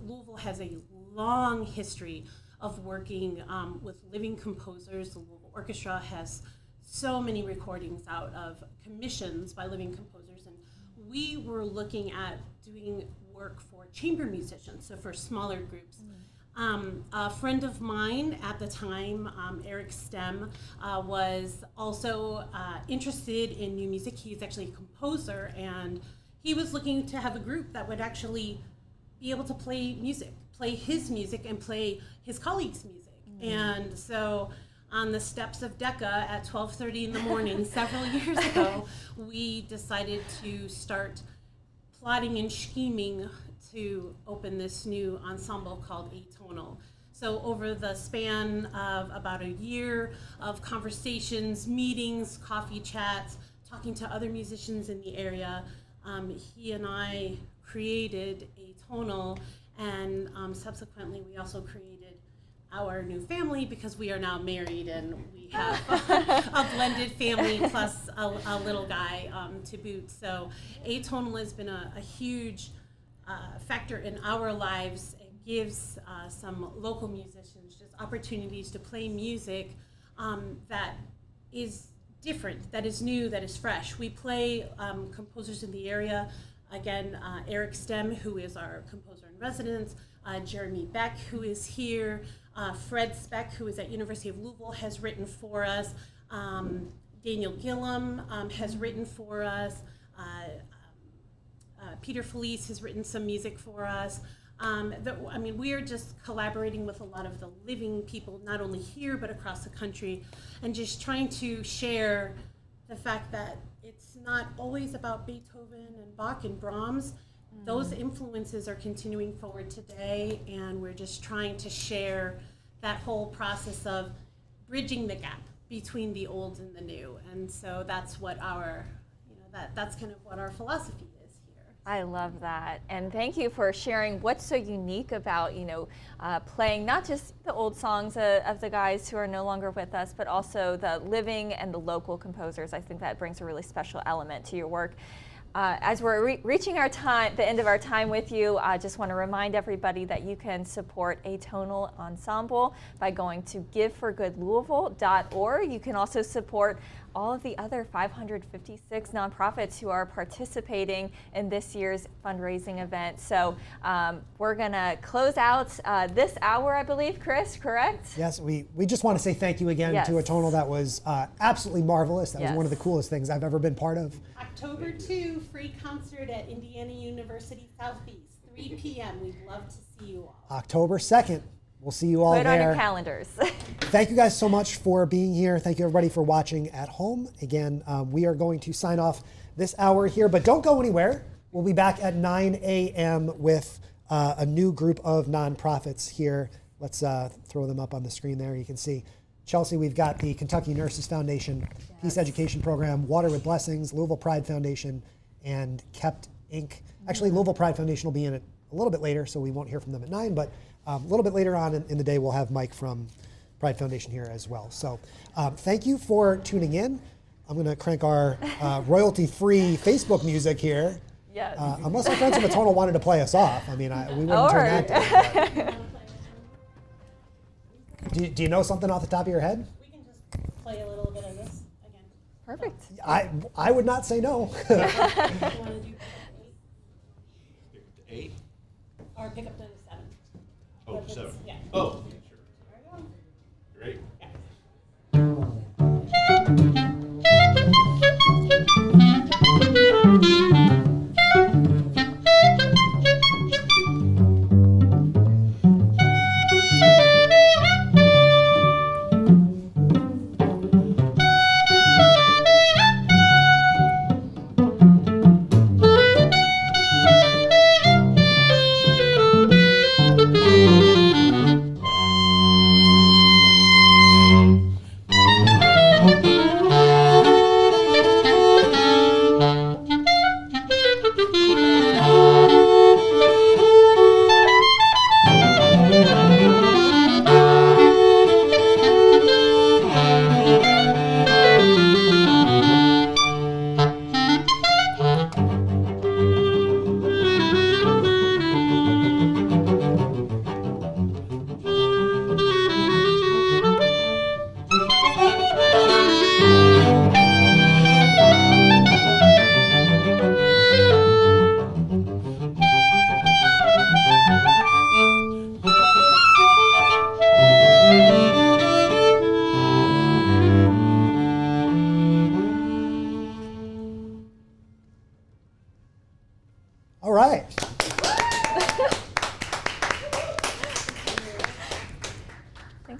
Louisville has a long history of working with living composers. The Louisville Orchestra has so many recordings out of commissions by living composers, and we were looking at doing work for chamber musicians, so for smaller groups. A friend of mine at the time, Eric Stem, was also interested in new music. He's actually a composer, and he was looking to have a group that would actually be able to play music, play his music and play his colleagues' music. And so on the steps of DECA at 12:30 in the morning several years ago, we decided to start plotting and scheming to open this new ensemble called Atonal. So over the span of about a year of conversations, meetings, coffee chats, talking to other musicians in the area, he and I created Atonal, and subsequently we also created our new family because we are now married and we have a blended family plus a little guy to boot. So Atonal has been a huge factor in our lives. It gives some local musicians just opportunities to play music that is different, that is new, that is fresh. We play composers in the area. Again, Eric Stem, who is our composer in residence, Jeremy Beck, who is here, Fred Speck, who is at University of Louisville, has written for us. Daniel Gillum has written for us. Peter Felice has written some music for us. We are just collaborating with a lot of the living people, not only here, but across the country, and just trying to share the fact that it's not always about Beethoven and Bach and Brahms. Those influences are continuing forward today, and we're just trying to share that whole process of bridging the gap between the old and the new. And so that's what our, that's kind of what our philosophy is here. I love that. And thank you for sharing what's so unique about, playing not just the old songs of the guys who are no longer with us, but also the living and the local composers. I think that brings a really special element to your work. As we're reaching the end of our time with you, I just want to remind everybody that you can support Atonal Ensemble by going to giveforgoodlouisville.org. You can also support all of the other 556 nonprofits who are participating in this year's fundraising event. So we're going to close out this hour, I believe, Chris, correct? Yes, we just want to say thank you again to Atonal. That was absolutely marvelous. That was one of the coolest things I've ever been part of. October 2, free concert at Indiana University Southeast, 3 p.m. We'd love to see you all. October 2nd. We'll see you all there. Put it on your calendars. Thank you guys so much for being here. Thank you everybody for watching at home. Again, we are going to sign off this hour here, but don't go anywhere. We'll be back at 9 a.m. with a new group of nonprofits here. Let's throw them up on the screen there. You can see, Chelsea, we've got the Kentucky Nurses Foundation, Peace Education Program, Water with Blessings, Louisville Pride Foundation, and Kept Inc. Actually, Louisville Pride Foundation will be in it a little bit later, so we won't hear from them at 9, but a little bit later on in the day, we'll have Mike from Pride Foundation here as well. So thank you for tuning in. I'm going to crank our royalty-free Facebook music here. Yes. Unless our friends from Atonal wanted to play us off. I mean, we wouldn't turn that down. Do you know something off the top of your head? We can just play a little bit of this again. Perfect. I would not say no. You want to do 8? Or pick up to 7. Oh, 7. Yeah. Oh, sure. There we go. Great.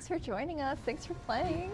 Thanks for joining us. Thanks for playing.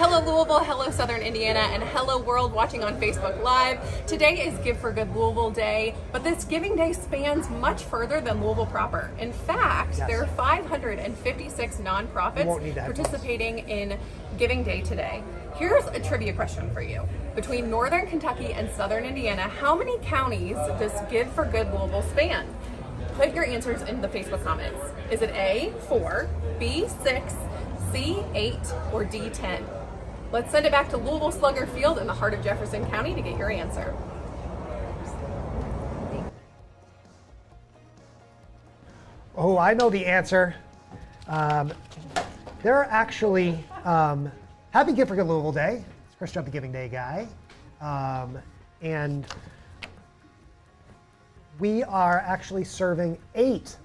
Hello Louisville, hello Southern Indiana, and hello world watching on Facebook Live. Today is Give for Good Louisville Day, but this Giving Day spans much further than Louisville proper. In fact, there are 556 nonprofits participating in Giving Day today. Here's a trivia question for you. Between Northern Kentucky and Southern Indiana, how many counties does Give for Good Louisville span? Put your answers in the Facebook comments. Is it A, 4, B, 6, C, 8, or D, 10? Let's send it back to Louisville Slugger Field in the heart of Jefferson County to get your answer. Oh, I know the answer. There are actually, happy Give for Good Louisville Day. It's Chris Jumpy Giving Day guy. And we are actually serving 8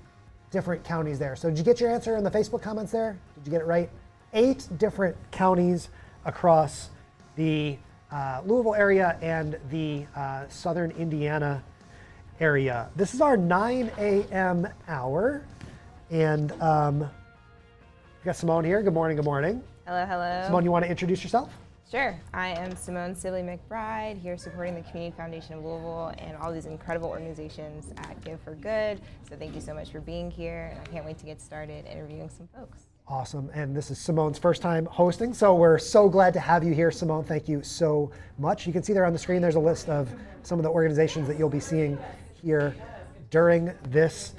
different counties there. So did you get your answer in the Facebook comments there? Did you get it right? 8 different counties across the Louisville area and the Southern Indiana area. This is our 9 a.m. hour. And we got Simone here. Good morning, good morning. Hello, hello. Simone, you want to introduce yourself? Sure. I am Simone Sibley McBride, here supporting the Community Foundation of Louisville and all these incredible organizations at Give for Good. So thank you so much for being here, and I can't wait to get started interviewing some folks. Awesome. And this is Simone's first time hosting, so we're so glad to have you here, Simone. Thank you so much. You can see there on the screen, there's a list of some of the organizations that you'll be seeing here during this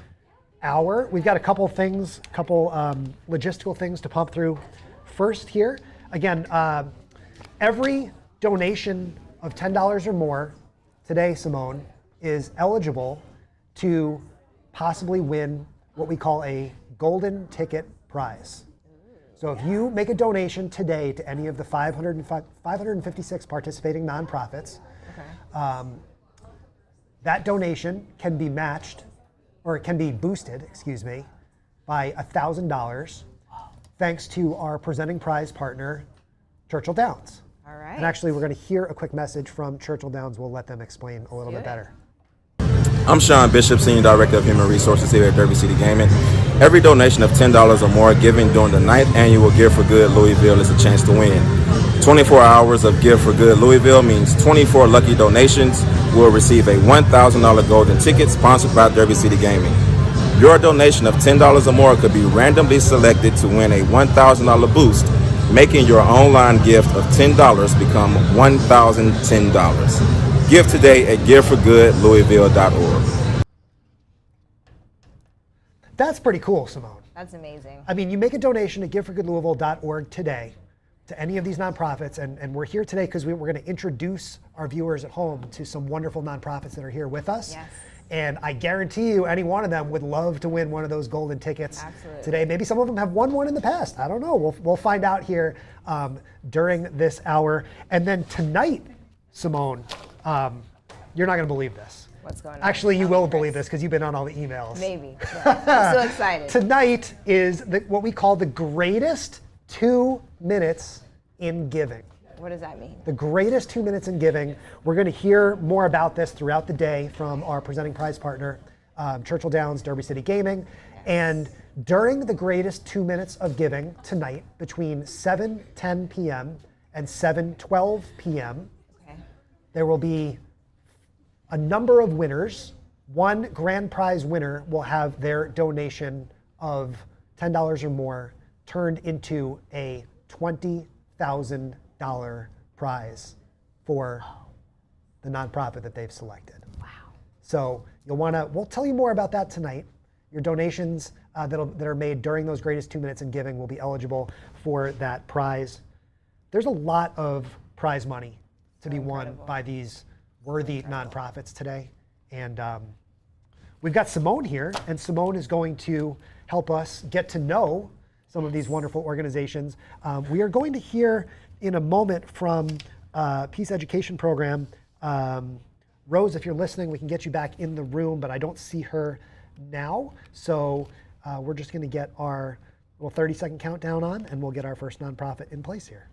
hour. We've got a couple things, logistical things to pump through first here. Again, every donation of $10 or more today, Simone, is eligible to possibly win what we call a golden ticket prize. So if you make a donation today to any of the 556 participating nonprofits, that donation can be matched, or it can be boosted, by $1,000 thanks to our presenting prize partner, Churchill Downs. All right. And actually, we're going to hear a quick message from Churchill Downs. We'll let them explain a little bit better. I'm Sean Bishop, Senior Director of Human Resources here at Derby City Gaming. Every donation of $10 or more given during the 9th annual Give for Good Louisville is a chance to win. 24 hours of Give for Good Louisville means 24 lucky donations will receive a $1,000 golden ticket sponsored by Derby City Gaming. Your donation of $10 or more could be randomly selected to win a $1,000 boost, making your online gift of $10 become $1,010. Give today at giveforgoodlouisville.org. That's pretty cool, Simone. That's amazing. I mean, you make a donation at giveforgoodlouisville.org today to any of these nonprofits, and we're here today because we're going to introduce our viewers at home to some wonderful nonprofits that are here with us. Yes. And I guarantee you any one of them would love to win one of those golden tickets today. Maybe some of them have won one in the past. I don't know. We'll find out here during this hour. And then tonight, Simone, you're not going to believe this. What's going on? Actually, you will believe this because you've been on all the emails. Maybe. Yeah. I'm so excited. Tonight is what we call the greatest 2 minutes in giving. What does that mean? The greatest 2 minutes in giving. We're going to hear more about this throughout the day from our presenting prize partner, Churchill Downs, Derby City Gaming. Yes. And during the greatest 2 minutes of giving tonight, between 7:10 p.m. and 7:12 p.m., there will be a number of winners. One grand prize winner will have their donation of $10 or more turned into a $20,000 prize for the nonprofit that they've selected. Wow. So we'll tell you more about that tonight. Your donations that are made during those greatest 2 minutes in giving will be eligible for that prize. There's a lot of prize money to be won by these worthy nonprofits today. And we've got Simone here, and Simone is going to help us get to know some of these wonderful organizations. We are going to hear in a moment from Peace Education Program. Rose, if you're listening, we can get you back in the room, but I don't see her now. So we're just going to get our little 30-second countdown on, and we'll get our first nonprofit in place here.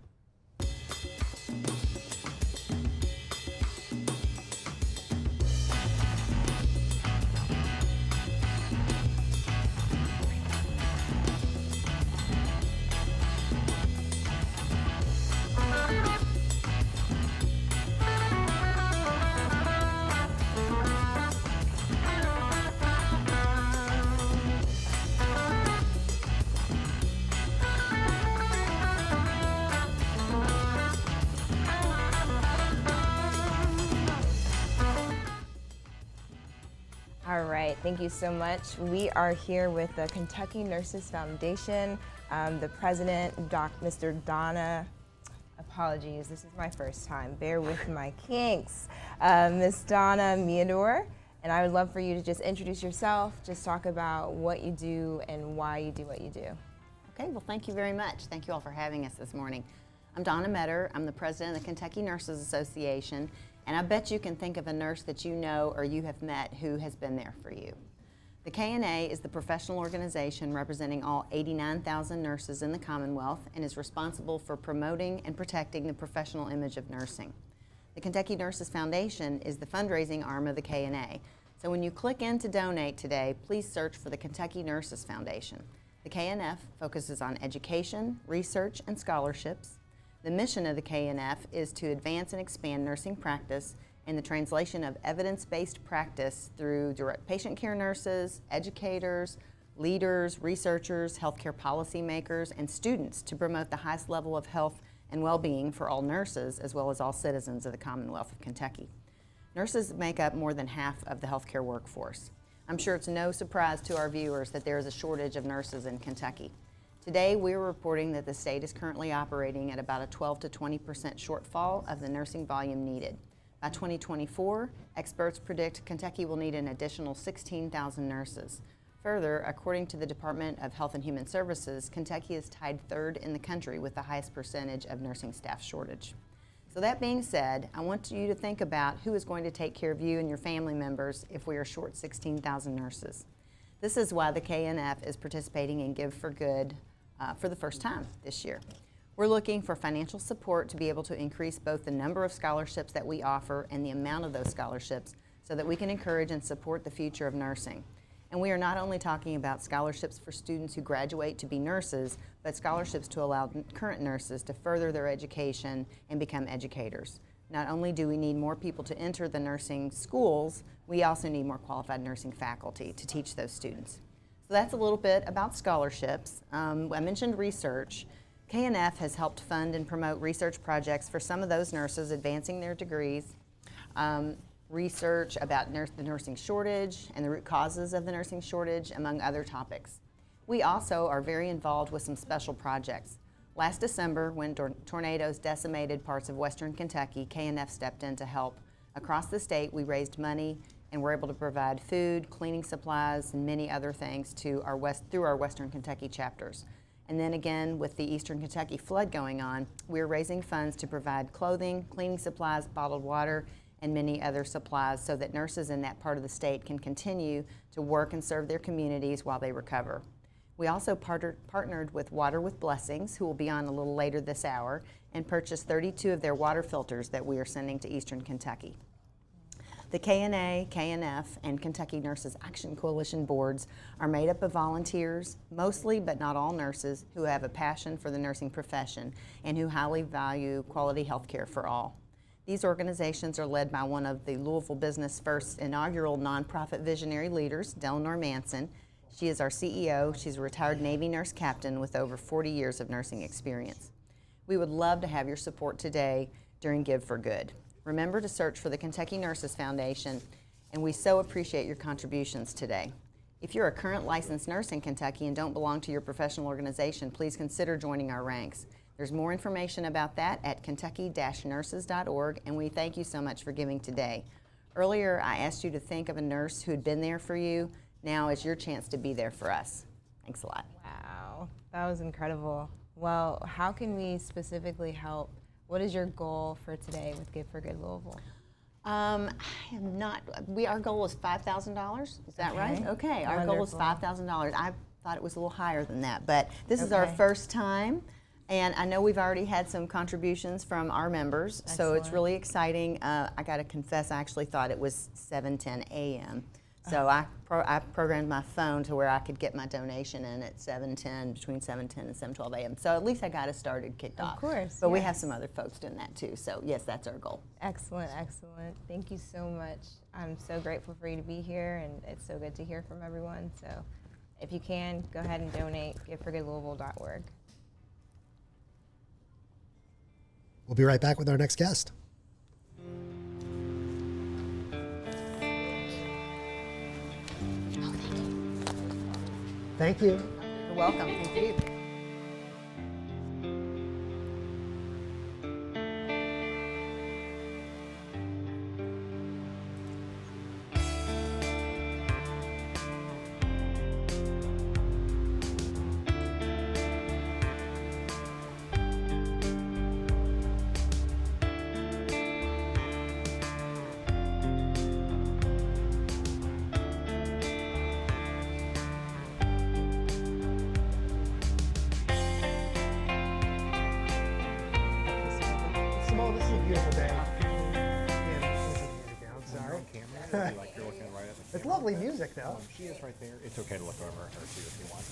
All right, thank you so much. We are here with the Kentucky Nurses Foundation, the president, Mr. Donna, apologies, this is my first time, bear with my kinks, Miss Donna Meador, and I would love for you to just introduce yourself, just talk about what you do and why you do what you do. Okay, well, thank you very much. Thank you all for having us this morning. I'm Donna Meador. I'm the president of the Kentucky Nurses Association, and I bet you can think of a nurse that you know or you have met who has been there for you. The KNA is the professional organization representing all 89,000 nurses in the Commonwealth and is responsible for promoting and protecting the professional image of nursing. The Kentucky Nurses Foundation is the fundraising arm of the KNA. So when you click in to donate today, please search for the Kentucky Nurses Foundation. The KNF focuses on education, research, and scholarships. The mission of the KNF is to advance and expand nursing practice and the translation of evidence-based practice through direct patient care nurses, educators, leaders, researchers, healthcare policymakers, and students to promote the highest level of health and well-being for all nurses as well as all citizens of the Commonwealth of Kentucky. Nurses make up more than half of the healthcare workforce. I'm sure it's no surprise to our viewers that there is a shortage of nurses in Kentucky. Today, we're reporting that the state is currently operating at about a 12 to 20% shortfall of the nursing volume needed. By 2024, experts predict Kentucky will need an additional 16,000 nurses. Further, according to the Department of Health and Human Services, Kentucky is tied third in the country with the highest percentage of nursing staff shortage. So that being said, I want you to think about who is going to take care of you and your family members if we are short 16,000 nurses. This is why the KNF is participating in Give for Good for the first time this year. We're looking for financial support to be able to increase both the number of scholarships that we offer and the amount of those scholarships so that we can encourage and support the future of nursing. And we are not only talking about scholarships for students who graduate to be nurses, but scholarships to allow current nurses to further their education and become educators. Not only do we need more people to enter the nursing schools, we also need more qualified nursing faculty to teach those students. So that's a little bit about scholarships. I mentioned research. KNF has helped fund and promote research projects for some of those nurses advancing their degrees. Research about the nursing shortage and the root causes of the nursing shortage, among other topics. We also are very involved with some special projects. Last December, when tornadoes decimated parts of western Kentucky, KNF stepped in to help. Across the state, we raised money and were able to provide food, cleaning supplies, and many other things to through our western Kentucky chapters. And then again, with the eastern Kentucky flood going on, we're raising funds to provide clothing, cleaning supplies, bottled water, and many other supplies so that nurses in that part of the state can continue to work and serve their communities while they recover. We also partnered with Water with Blessings, who will be on a little later this hour, and purchased 32 of their water filters that we are sending to eastern Kentucky. The KNA, KNF, and Kentucky Nurses Action Coalition boards are made up of volunteers, mostly but not all nurses, who have a passion for the nursing profession and who highly value quality health care for all. These organizations are led by one of the Louisville Business First's inaugural nonprofit visionary leaders, Delnor Manson. She is our CEO. She's a retired Navy nurse captain with over 40 years of nursing experience. We would love to have your support today during Give for Good. Remember to search for the Kentucky Nurses Foundation, and we so appreciate your contributions today. If you're a current licensed nurse in Kentucky and don't belong to your professional organization, please consider joining our ranks. There's more information about that at kentucky-nurses.org, and we thank you so much for giving today. Earlier, I asked you to think of a nurse who had been there for you. Now is your chance to be there for us. Thanks a lot. Wow, that was incredible. Well, how can we specifically help? What is your goal for today with Give for Good Louisville? I am not, our goal is $5,000, is that right? Okay, our goal is $5,000. I thought it was a little higher than that, but this is our first time. And I know we've already had some contributions from our members, so it's really exciting. I got to confess, I actually thought it was 7:10 a.m. So I programmed my phone to where I could get my donation in at 7:10, between 7:10 and 7:12 a.m. So at least I got us started, kicked off. Of course. But we have some other folks doing that too. So yes, that's our goal. Excellent, excellent. Thank you so much. I'm so grateful for you to be here, and it's so good to hear from everyone. So if you can, go ahead and donate, giveforgoodlouisville.org. We'll be right back with our next guest. Thank you. You're welcome. Thank you. Simone, this is a beautiful day. I'm sorry. It's lovely music, though. She is right there. It's okay to look over her too if you want.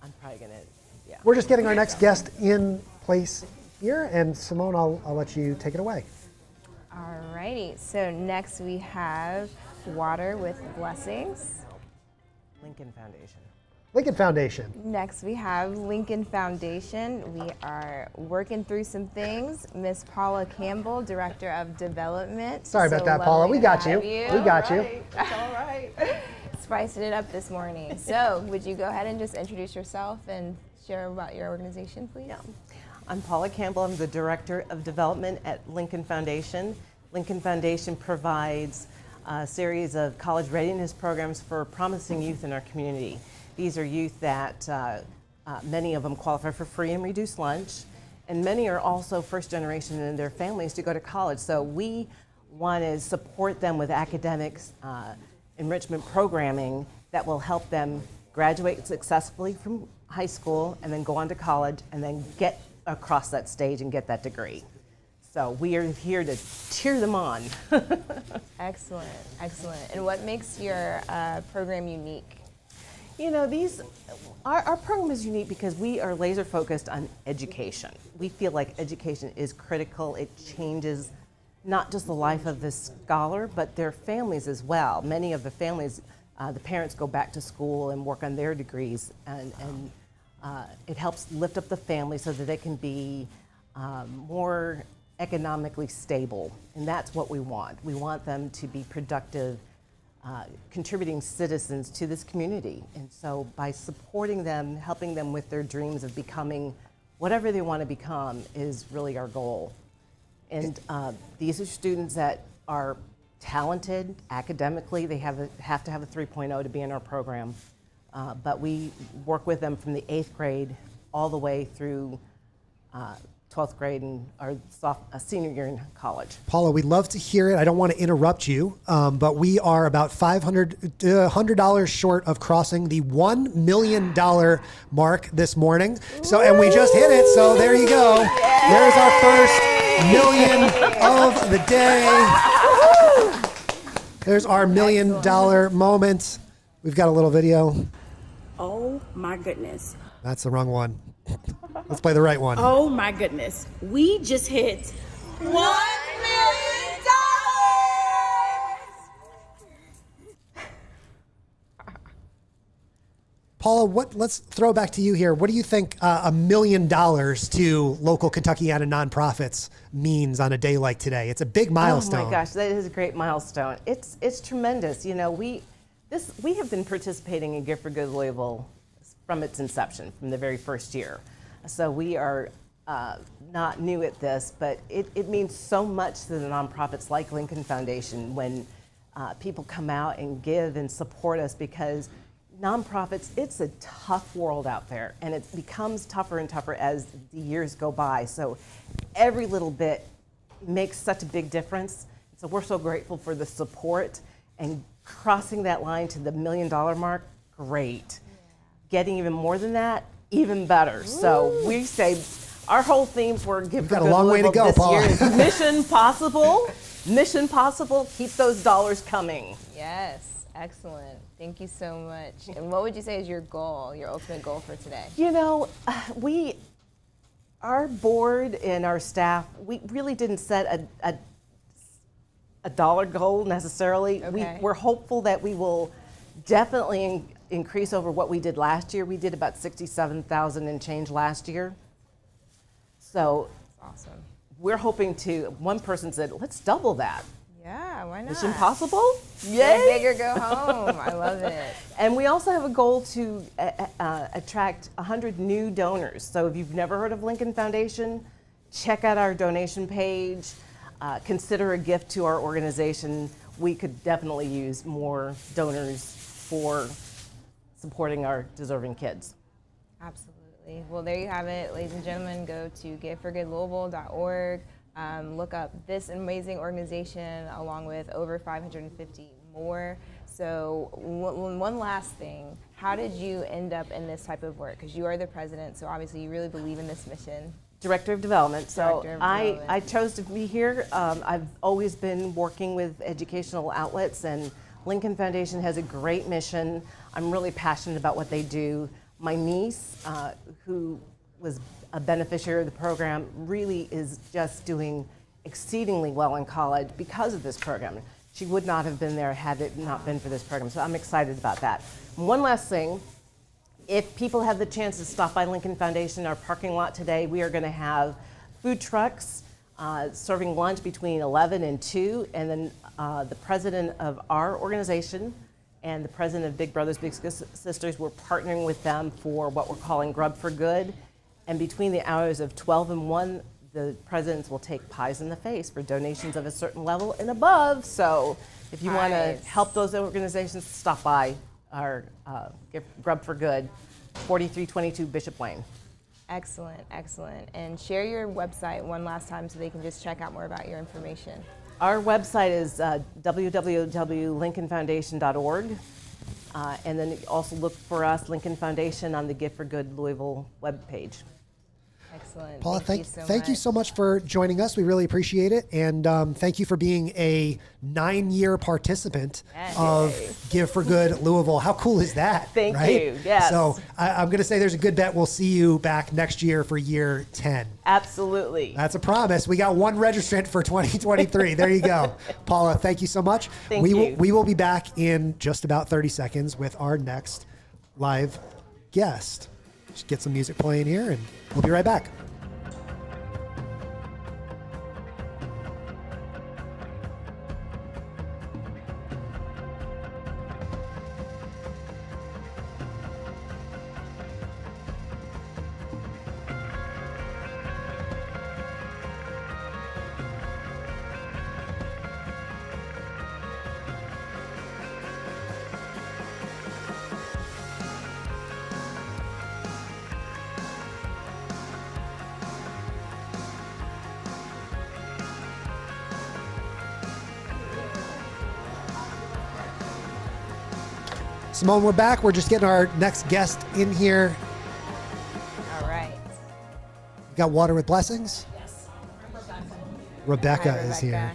I'm probably gonna, yeah. We're just getting our next guest in place here, and Simone, I'll let you take it away. Alrighty, so next we have Water with Blessings. Lincoln Foundation. Lincoln Foundation. Next we have Lincoln Foundation. We are working through some things. Miss Paula Campbell, Director of Development. Sorry about that, Paula. We got you. We got you. That's all right. Spicing it up this morning. So would you go ahead and just introduce yourself and share about your organization, please? Yeah. I'm Paula Campbell. I'm the Director of Development at Lincoln Foundation. Lincoln Foundation provides a series of college readiness programs for promising youth in our community. These are youth that many of them qualify for free and reduced lunch, and many are also first generation in their families to go to college. So we want to support them with academics, enrichment programming that will help them graduate successfully from high school and then go on to college and then get across that stage and get that degree. So we are here to cheer them on. Excellent, excellent. And what makes your program unique? You know, our program is unique because we are laser focused on education. We feel like education is critical. It changes not just the life of the scholar, but their families as well. Many of the families, the parents go back to school and work on their degrees, and it helps lift up the family so that they can be more economically stable. And that's what we want. We want them to be productive, contributing citizens to this community. And so by supporting them, helping them with their dreams of becoming whatever they want to become is really our goal. And these are students that are talented academically. They have to have a 3.0 to be in our program. But we work with them from the 8th grade all the way through 12th grade and our senior year in college. Paula, we'd love to hear it. I don't want to interrupt you, but we are about $100 short of crossing the $1 million mark this morning. So, and we just hit it. So there you go. Yay! There's our first million of the day. There's our $1 million moment. We've got a little video. Oh my goodness. That's the wrong one. Let's play the right one. Oh my goodness. We just hit $1 million. Paula, let's throw it back to you here. What do you think $1 million to local Kentuckiana nonprofits means on a day like today? It's a big milestone. Oh my gosh, that is a great milestone. It's tremendous. You know, we have been participating in Gift for Good Louisville from its inception, from the very first year. So we are not new at this, but it means so much to the nonprofits like Lincoln Foundation when people come out and give and support us, because nonprofits, it's a tough world out there, and it becomes tougher and tougher as the years go by. So every little bit makes such a big difference. So we're so grateful for the support, and crossing that line to the $1 million mark, great. Getting even more than that, even better. So we say our whole theme for Give We've for got Good a long way to go, this Paul. year is Mission Possible. Mission Possible. Keep those dollars coming. Yes, excellent. Thank you so much. And what would you say is your goal, your ultimate goal for today? You know, our board and our staff, we really didn't set a dollar goal necessarily. Okay. We're hopeful that we will definitely increase over what we did last year. We did about 67,000 and change last year. So awesome. We're hoping to, one person said, let's double that. Yeah, why not? Mission Impossible? Go Yay! big or go home. I love it. And we also have a goal to attract 100 new donors. So if you've never heard of Lincoln Foundation, check out our donation page. Consider a gift to our organization. We could definitely use more donors for supporting our deserving kids. Absolutely. Well, there you have it, ladies and gentlemen. Go to giveforgoodlouisville.org. Look up this amazing organization along with over 550 more. So one last thing, how did you end up in this type of work? Because you are the president, so obviously you really believe in this mission. Director of Development. So Director of I chose to be here. I've always been working with educational outlets, and Lincoln Foundation has a great mission. I'm really passionate about what they do. My niece, who was a beneficiary of the program, really is just doing exceedingly well in college because of this program. She would not have been there had it not been for this program, so I'm excited about that. One last thing, if people have the chance to stop by Lincoln Foundation, our parking lot today, we are gonna have food trucks serving lunch between 11 and 2, and then the president of our organization and the president of Big Brothers Big Sisters, we're partnering with them for what we're calling Grub for Good. And between the hours of 12 and 1, the presidents will take pies in the face for donations of a certain level and above. So if you want to help those organizations, stop by our Grub for Good, 4322 Bishop Lane. Excellent, excellent. And share your website one last time so they can just check out more about your information. Our website is www.lincolnfoundation.org. And then also look for us, Lincoln Foundation, on the Gift for Good Louisville webpage. Excellent. Paula, thank you so much for joining us. We really appreciate it. And thank you for being a 9-year participant of Give for Good Louisville. How cool is that? Thank right? you. Yes. So I'm going to say there's a good bet we'll see you back next year for year 10. Absolutely. That's a promise. We got one registrant for 2023. There you go. Paula, thank you so much. Thank you. We will be back in just about 30 seconds with our next live guest. Just get some music playing here and we'll be right back. Simone, we're back. We're just getting our next guest in here. All right. You got Water with Blessings? Yes. Rebecca is here.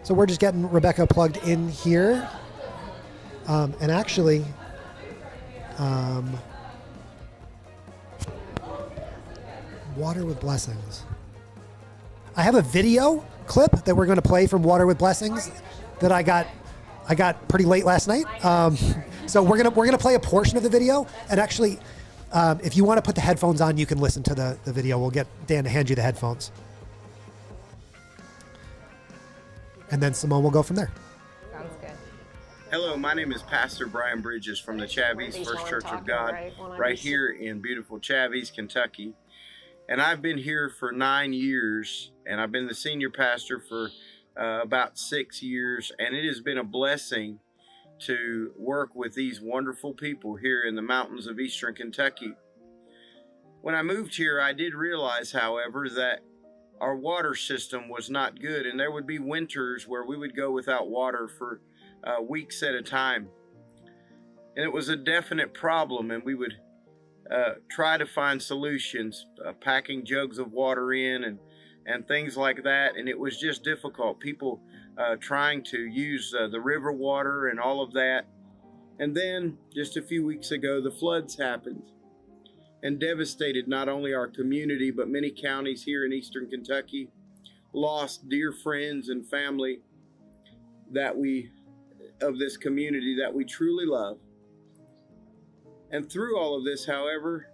So we're just getting Rebecca plugged in here. And actually, Water with Blessings. I have a video clip that we're going to play from Water with Blessings that I got pretty late last night. So we're gonna play a portion of the video, and actually, if you want to put the headphones on, you can listen to the video. We'll get Dan to hand you the headphones, and then Simone will go from there. Sounds good. Hello, my name is Pastor Brian Bridges from the Chavies First Church of God, right here in beautiful Chavies, Kentucky. And I've been here for 9 years, and I've been the senior pastor for about 6 years, and it has been a blessing to work with these wonderful people here in the mountains of eastern Kentucky. When I moved here, I did realize, however, that our water system was not good, and there would be winters where we would go without water for weeks at a time. And it was a definite problem, and we would try to find solutions, packing jugs of water in and things like that, and it was just difficult. People trying to use the river water and all of that. And then just a few weeks ago, the floods happened and devastated not only our community, but many counties here in eastern Kentucky. Lost dear friends and family of this community that we truly love. And through all of this, however,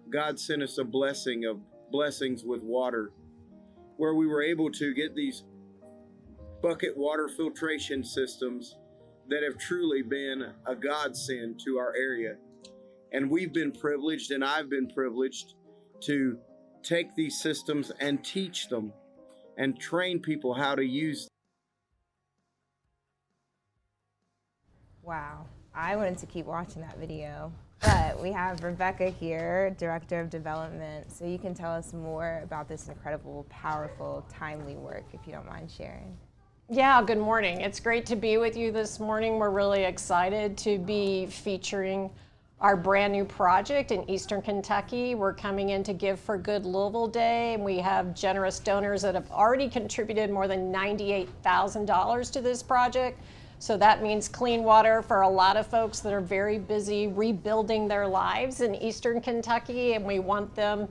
God sent us a blessing of blessings with water. where we were able to get these bucket water filtration systems that have truly been a godsend to our area. And we've been privileged, and I've been privileged to take these systems and teach them and train people how to use them. Wow, I wanted to keep watching that video, but we have Rebecca here, Director of Development, so you can tell us more about this incredible, powerful, timely work, if you don't mind sharing. Yeah, good morning. It's great to be with you this morning. We're really excited to be featuring our brand new project in Eastern Kentucky. We're coming in to Give for Good Louisville Day, and we have generous donors that have already contributed more than $98,000 to this project. So that means clean water for a lot of folks that are very busy rebuilding their lives in Eastern Kentucky, and we want them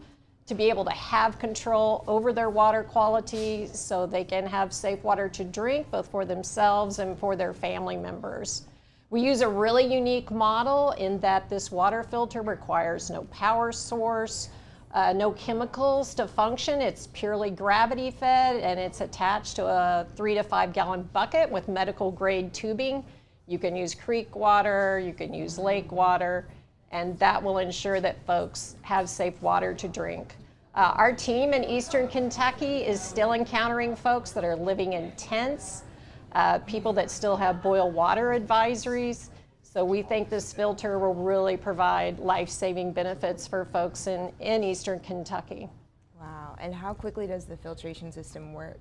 to be able to have control over their water quality so they can have safe water to drink, both for themselves and for their family members. We use a really unique model in that this water filter requires no power source, no chemicals to function. It's purely gravity fed, and it's attached to a 3 to 5 gallon bucket with medical grade tubing. You can use creek water, you can use lake water, and that will ensure that folks have safe water to drink. Our team in Eastern Kentucky is still encountering folks that are living in tents, people that still have boil water advisories. So we think this filter will really provide life-saving benefits for folks in Eastern Kentucky. Wow, and how quickly does the filtration system work?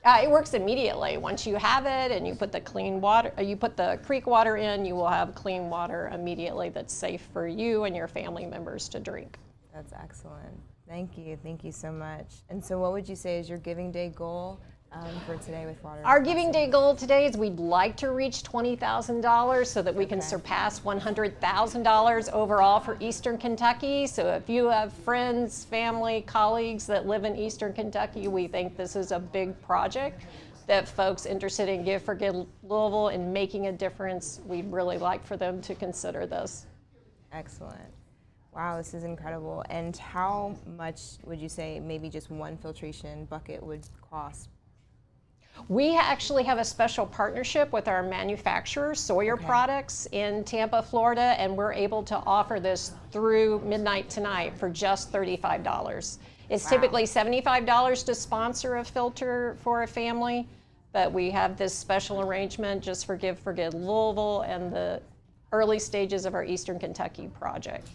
It works immediately. Once you have it and you put the clean water, you put the creek water in, you will have clean water immediately that's safe for you and your family members to drink. That's excellent. Thank you so much. And so what would you say is your Giving Day goal for today with water? Our Giving Day goal today is we'd like to reach $20,000 so that we can surpass $100,000 overall for Eastern Kentucky. So if you have friends, family, colleagues that live in Eastern Kentucky, we think this is a big project that folks interested in Give for Good Louisville and making a difference, we'd really like for them to consider this. Excellent. Wow, this is incredible. And how much would you say maybe just one filtration bucket would cost? We actually have a special partnership with our manufacturer, Sawyer Products, in Tampa, Florida, and we're able to offer this through midnight tonight for just $35. It's typically $75 to sponsor a filter for a family, but we have this special arrangement just for Give for Good Louisville and the early stages of our Eastern Kentucky project.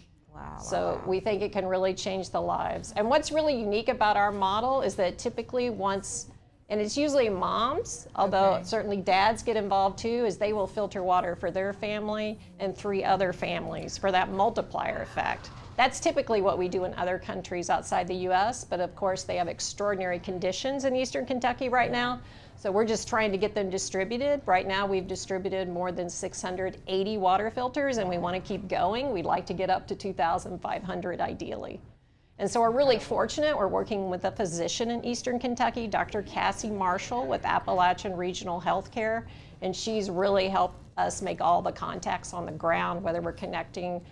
So we think it can really change the lives. And what's really unique about our model is that typically once, and it's usually moms, although certainly dads get involved too, is they will filter water for their family and 3 other families for that multiplier effect. That's typically what we do in other countries outside the US, but of course they have extraordinary conditions in Eastern Kentucky right now. So we're just trying to get them distributed. Right now we've distributed more than 680 water filters, and we want to keep going. We'd like to get up to 2,500 ideally. And so we're really fortunate. We're working with a physician in Eastern Kentucky, Dr. Cassie Marshall with Appalachian Regional Healthcare, and she's really helped us make all the contacts on the ground, whether we're connecting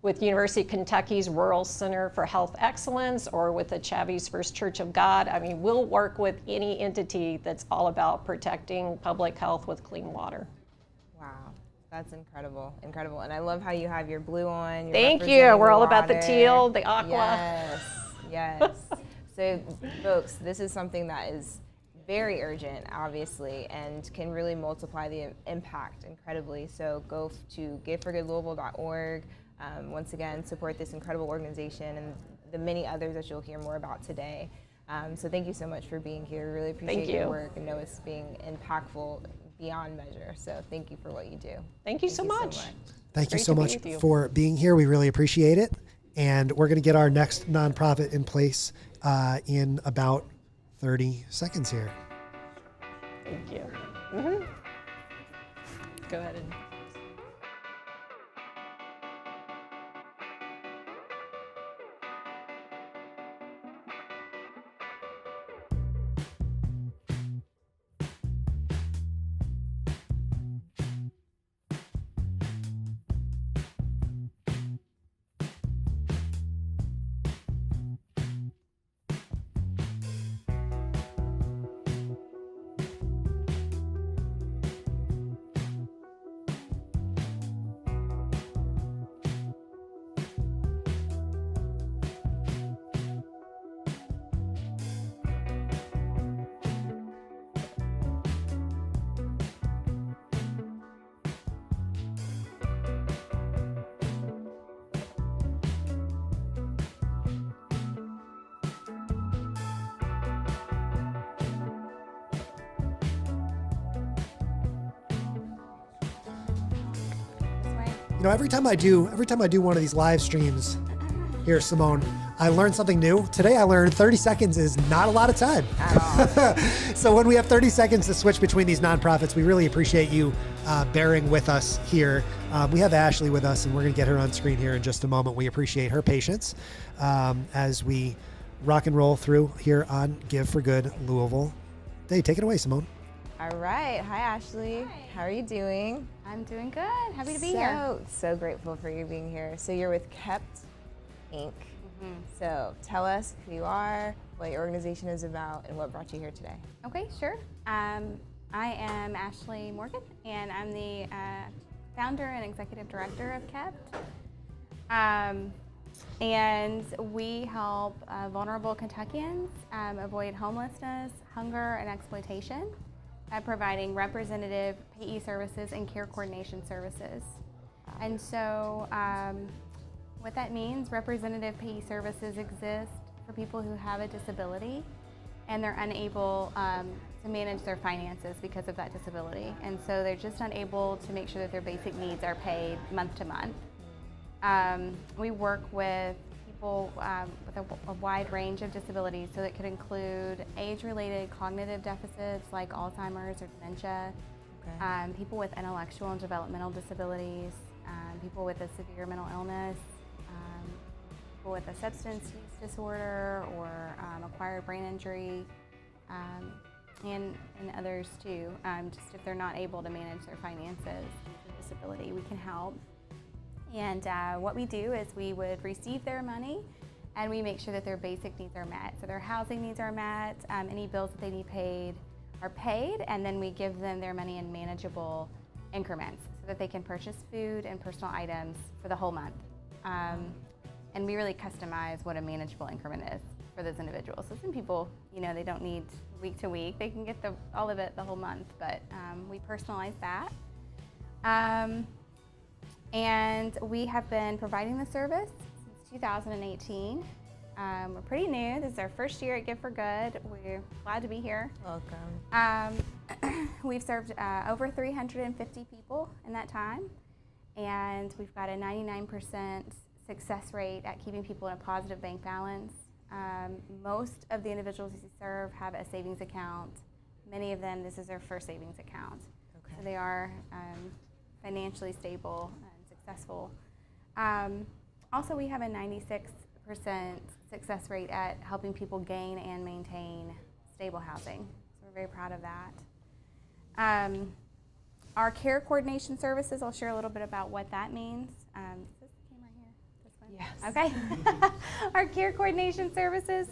with University of Kentucky's Rural Center for Health Excellence or with the Chavis First Church of God. I mean, we'll work with any entity that's all about protecting public health with clean water. Wow, that's incredible, incredible. And I love how you have your blue on. Thank you. We're all about the teal, the aqua. Yes, yes. So folks, this is something that is very urgent, obviously, and can really multiply the impact incredibly. So go to giveforgoodlouisville.org. Once again, support this incredible organization and the many others that you'll hear more about today. So thank you so much for being here. Really appreciate your work and know it's being impactful beyond measure. So thank you for what you do. Thank you so much. Thank you so much for being here. We really appreciate it. And we're going to get our next nonprofit in place in about 30 seconds here. Thank you. Go ahead and... every time I do one of these live streams here, Simone, I learn something new. Today I learned 30 seconds is not a lot of time. So when we have 30 seconds to switch between these nonprofits, we really appreciate you bearing with us here. We have Ashley with us, and we're going to get her on screen here in just a moment. We appreciate her patience as we rock and roll through here on Give for Good Louisville. Hey, take it away, Simone. All right. Hi, Ashley. Hi. How are you doing? I'm doing good. Happy to be here. So grateful for you being here. So you're with Kept Inc. Mm-hmm. So tell us who you are, what your organization is about, and what brought you here today. Okay, sure. I am Ashley Morgan, and I'm the founder and executive director of Kept. And we help vulnerable Kentuckians avoid homelessness, hunger, and exploitation by providing representative payee services and care coordination services. And so what that means, representative payee services exist for people who have a disability and they're unable to manage their finances because of that disability. And so they're just unable to make sure that their basic needs are paid month to month. We work with people with a wide range of disabilities, so that could include age-related cognitive deficits like Alzheimer's or dementia, people with intellectual and developmental disabilities, people with a severe mental illness, people with a substance use disorder or acquired brain injury, and others too. Just if they're not able to manage their finances with disability, we can help. And what we do is we would receive their money and we make sure that their basic needs are met. So their housing needs are met, any bills that they need paid are paid, and then we give them their money in manageable increments so that they can purchase food and personal items for the whole month. And we really customize what a manageable increment is for those individuals. So some people, they don't need week to week. They can get all of it the whole month, but we personalize that. And we have been providing the service since 2018. We're pretty new. This is our first year at Give for Good. We're glad to be here. Welcome. We've served over 350 people in that time, and we've got a 99% success rate at keeping people in a positive bank balance. Most of the individuals we serve have a savings account. Many of them, this is their first savings account. Okay. So they are financially stable and successful. Also, we have a 96% success rate at helping people gain and maintain stable housing. So we're very proud of that. Our care coordination services, I'll share a little bit about what that means. Is this the camera here? This one? Yes. Okay. Our care coordination services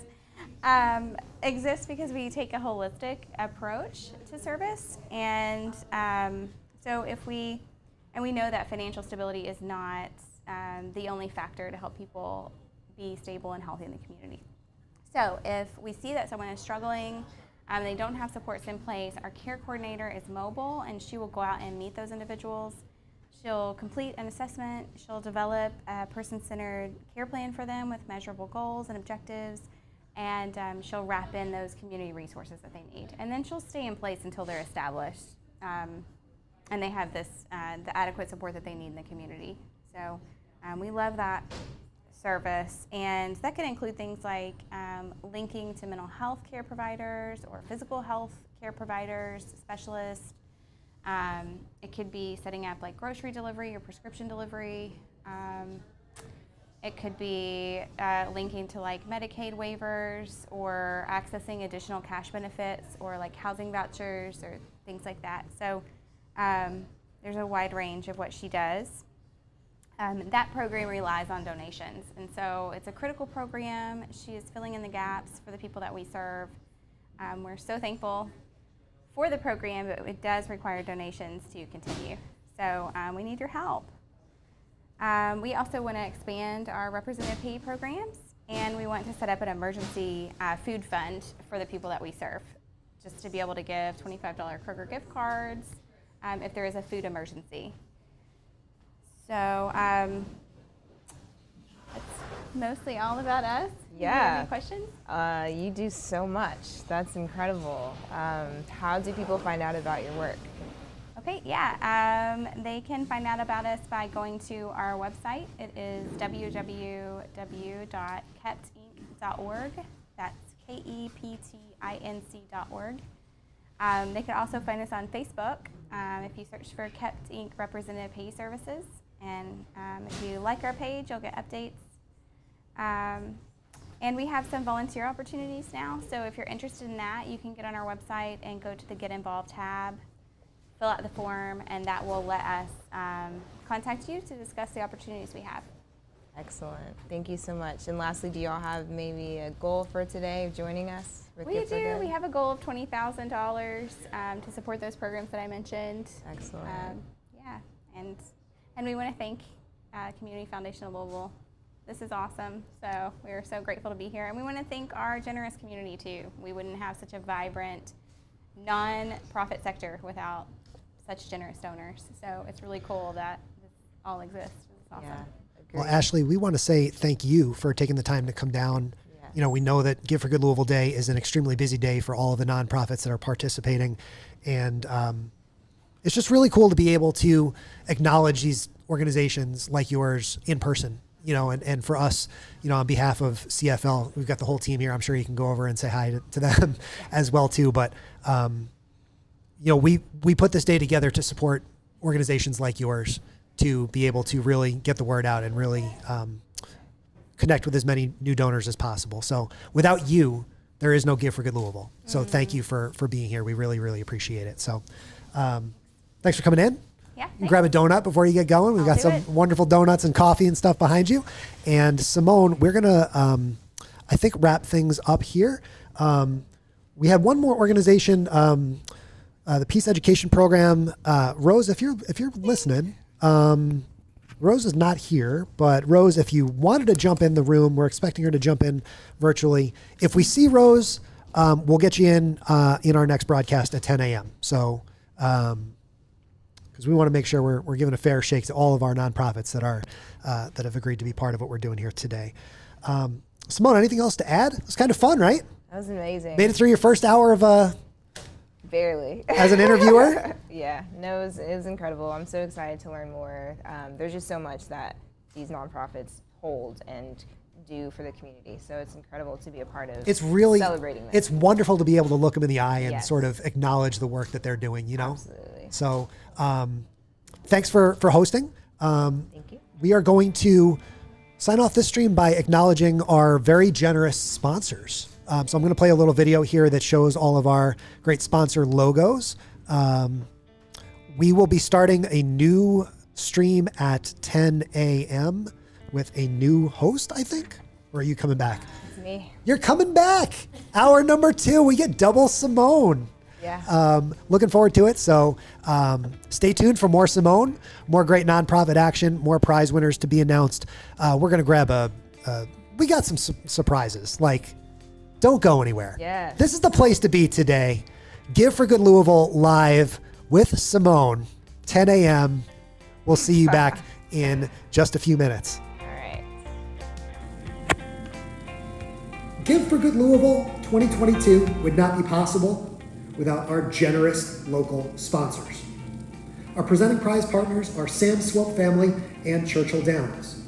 exist because we take a holistic approach to service. And so if we know that financial stability is not the only factor to help people be stable and healthy in the community. So if we see that someone is struggling, they don't have supports in place, our care coordinator is mobile and she will go out and meet those individuals. She'll complete an assessment, she'll develop a person-centered care plan for them with measurable goals and objectives, and she'll wrap in those community resources that they need. And then she'll stay in place until they're established and they have the adequate support that they need in the community. So we love that service, and that can include things like linking to mental health care providers or physical health care providers, specialists. It could be setting up like grocery delivery or prescription delivery. It could be linking to like Medicaid waivers or accessing additional cash benefits or like housing vouchers or things like that. So there's a wide range of what she does. That program relies on donations, and so it's a critical program. She is filling in the gaps for the people that we serve. We're so thankful for the program, but it does require donations to continue. So we need your help. We also want to expand our representative payee programs, and we want to set up an emergency food fund for the people that we serve, just to be able to give $25 Kroger gift cards if there is a food emergency. So that's mostly all about us. Yeah. Do you have any questions? You do so much. That's incredible. How do people find out about your work? Okay, yeah. They can find out about us by going to our website. It is www.keptinc.org. That's KEPTINC.org. They can also find us on Facebook if you search for Kept Inc. Representative Pay Services. And if you like our page, you'll get updates. And we have some volunteer opportunities now. So if you're interested in that, you can get on our website and go to the Get Involved tab, fill out the form, and that will let us contact you to discuss the opportunities we have. Excellent. Thank you so much. And lastly, do y'all have maybe a goal for today of joining us? We do. We have a goal of $20,000 to support those programs that I mentioned. Excellent. Yeah, and we want to thank Community Foundation of Louisville. This is awesome. So we are so grateful to be here, and we want to thank our generous community too. We wouldn't have such a vibrant non-profit sector without such generous donors. So it's really cool that this all exists. It's awesome. Yeah. Well, Ashley, we want to say thank you for taking the time to come down. Yes. You know, we know that Give for Good Louisville Day is an extremely busy day for all of the nonprofits that are participating. And it's just really cool to be able to acknowledge these organizations like yours in person, you know, and for us, you know, on behalf of CFL, we've got the whole team here. I'm sure you can go over and say hi to them as well too. But, you know, we put this day together to support organizations like yours, to be able to really get the word out and really connect with as many new donors as possible. So without you, there is no Give for Good Louisville. So thank you for being here. We really, really appreciate it. So thanks for coming in. Yeah. You can grab a donut before you get going. We've got some wonderful donuts and coffee and stuff behind you. And Simone, we're going to, I think, wrap things up here. We had one more organization, the Peace Education Program. Rose, if you're listening, Rose is not here, but Rose, if you wanted to jump in the room, we're expecting her to jump in virtually. If we see Rose, we'll get you in our next broadcast at 10 a.m. So, because we want to make sure we're giving a fair shake to all of our nonprofits that have agreed to be part of what we're doing here today. Simone, anything else to add? It was kind of fun, right? That was amazing. Made it through your first hour of barely as an interviewer. Yeah, no, it was incredible. I'm so excited to learn more. There's just so much that these nonprofits hold and do for the community. So it's incredible to be a part of. It's really celebrating that. It's wonderful to be able to look them in the eye and sort of acknowledge the work that they're doing, you know? Absolutely. So thanks for hosting. Thank you. We are going to sign off this stream by acknowledging our very generous sponsors. So I'm going to play a little video here that shows all of our great sponsor logos. We will be starting a new stream at 10 a.m. with a new host, I think. Or are you coming back? It's me. You're coming back. Hour number 2. We get double Simone. Yeah. Looking forward to it. So stay tuned for more Simone, more great nonprofit action, more prize winners to be announced. We're going to grab we got some surprises. Like, don't go anywhere. Yeah. This is the place to be today. Give for Good Louisville live with Simone, 10 a.m. We'll see you back in just a few minutes. All right. Give for Good Louisville 2022 would not be possible without our generous local sponsors. Our presenting prize partners are Sam Swope Family and Churchill Downs.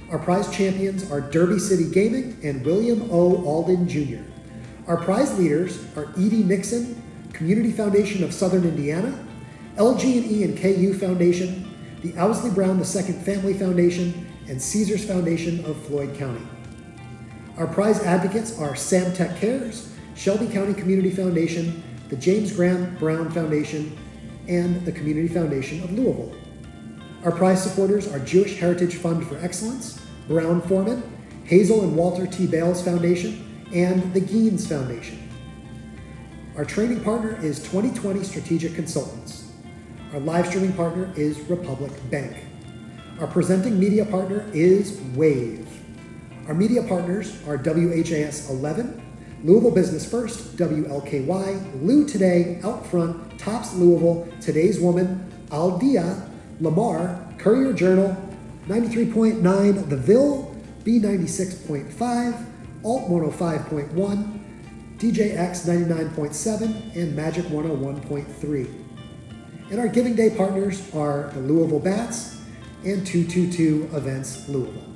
Our prize champions are Derby City Gaming and William O. Alden Jr. Our prize leaders are Edie Nixon, Community Foundation of Southern Indiana, LG&E and KU Foundation, the Owsley Brown II Family Foundation, and Caesars Foundation of Floyd County. Our prize advocates are Samtech Cares, Shelby County Community Foundation, the James Graham Brown Foundation, and the Community Foundation of Louisville. Our prize supporters are Jewish Heritage Fund for Excellence, Brown Foreman, Hazel and Walter T. Bales Foundation, and the Geens Foundation. Our training partner is 2020 Strategic Consultants. Our live streaming partner is Republic Bank. Our presenting media partner is Wave. Our media partners are WHAS 11, Louisville Business First, WLKY, Lou Today, Out Front, Tops Louisville, Today's Woman, Al Dia, Lamar, Courier Journal, 93.9 The Ville, B96.5, Alt 105.1, DJX 99.7, and Magic 101.3. And our Giving Day partners are the Louisville Bats and 222 Events Louisville.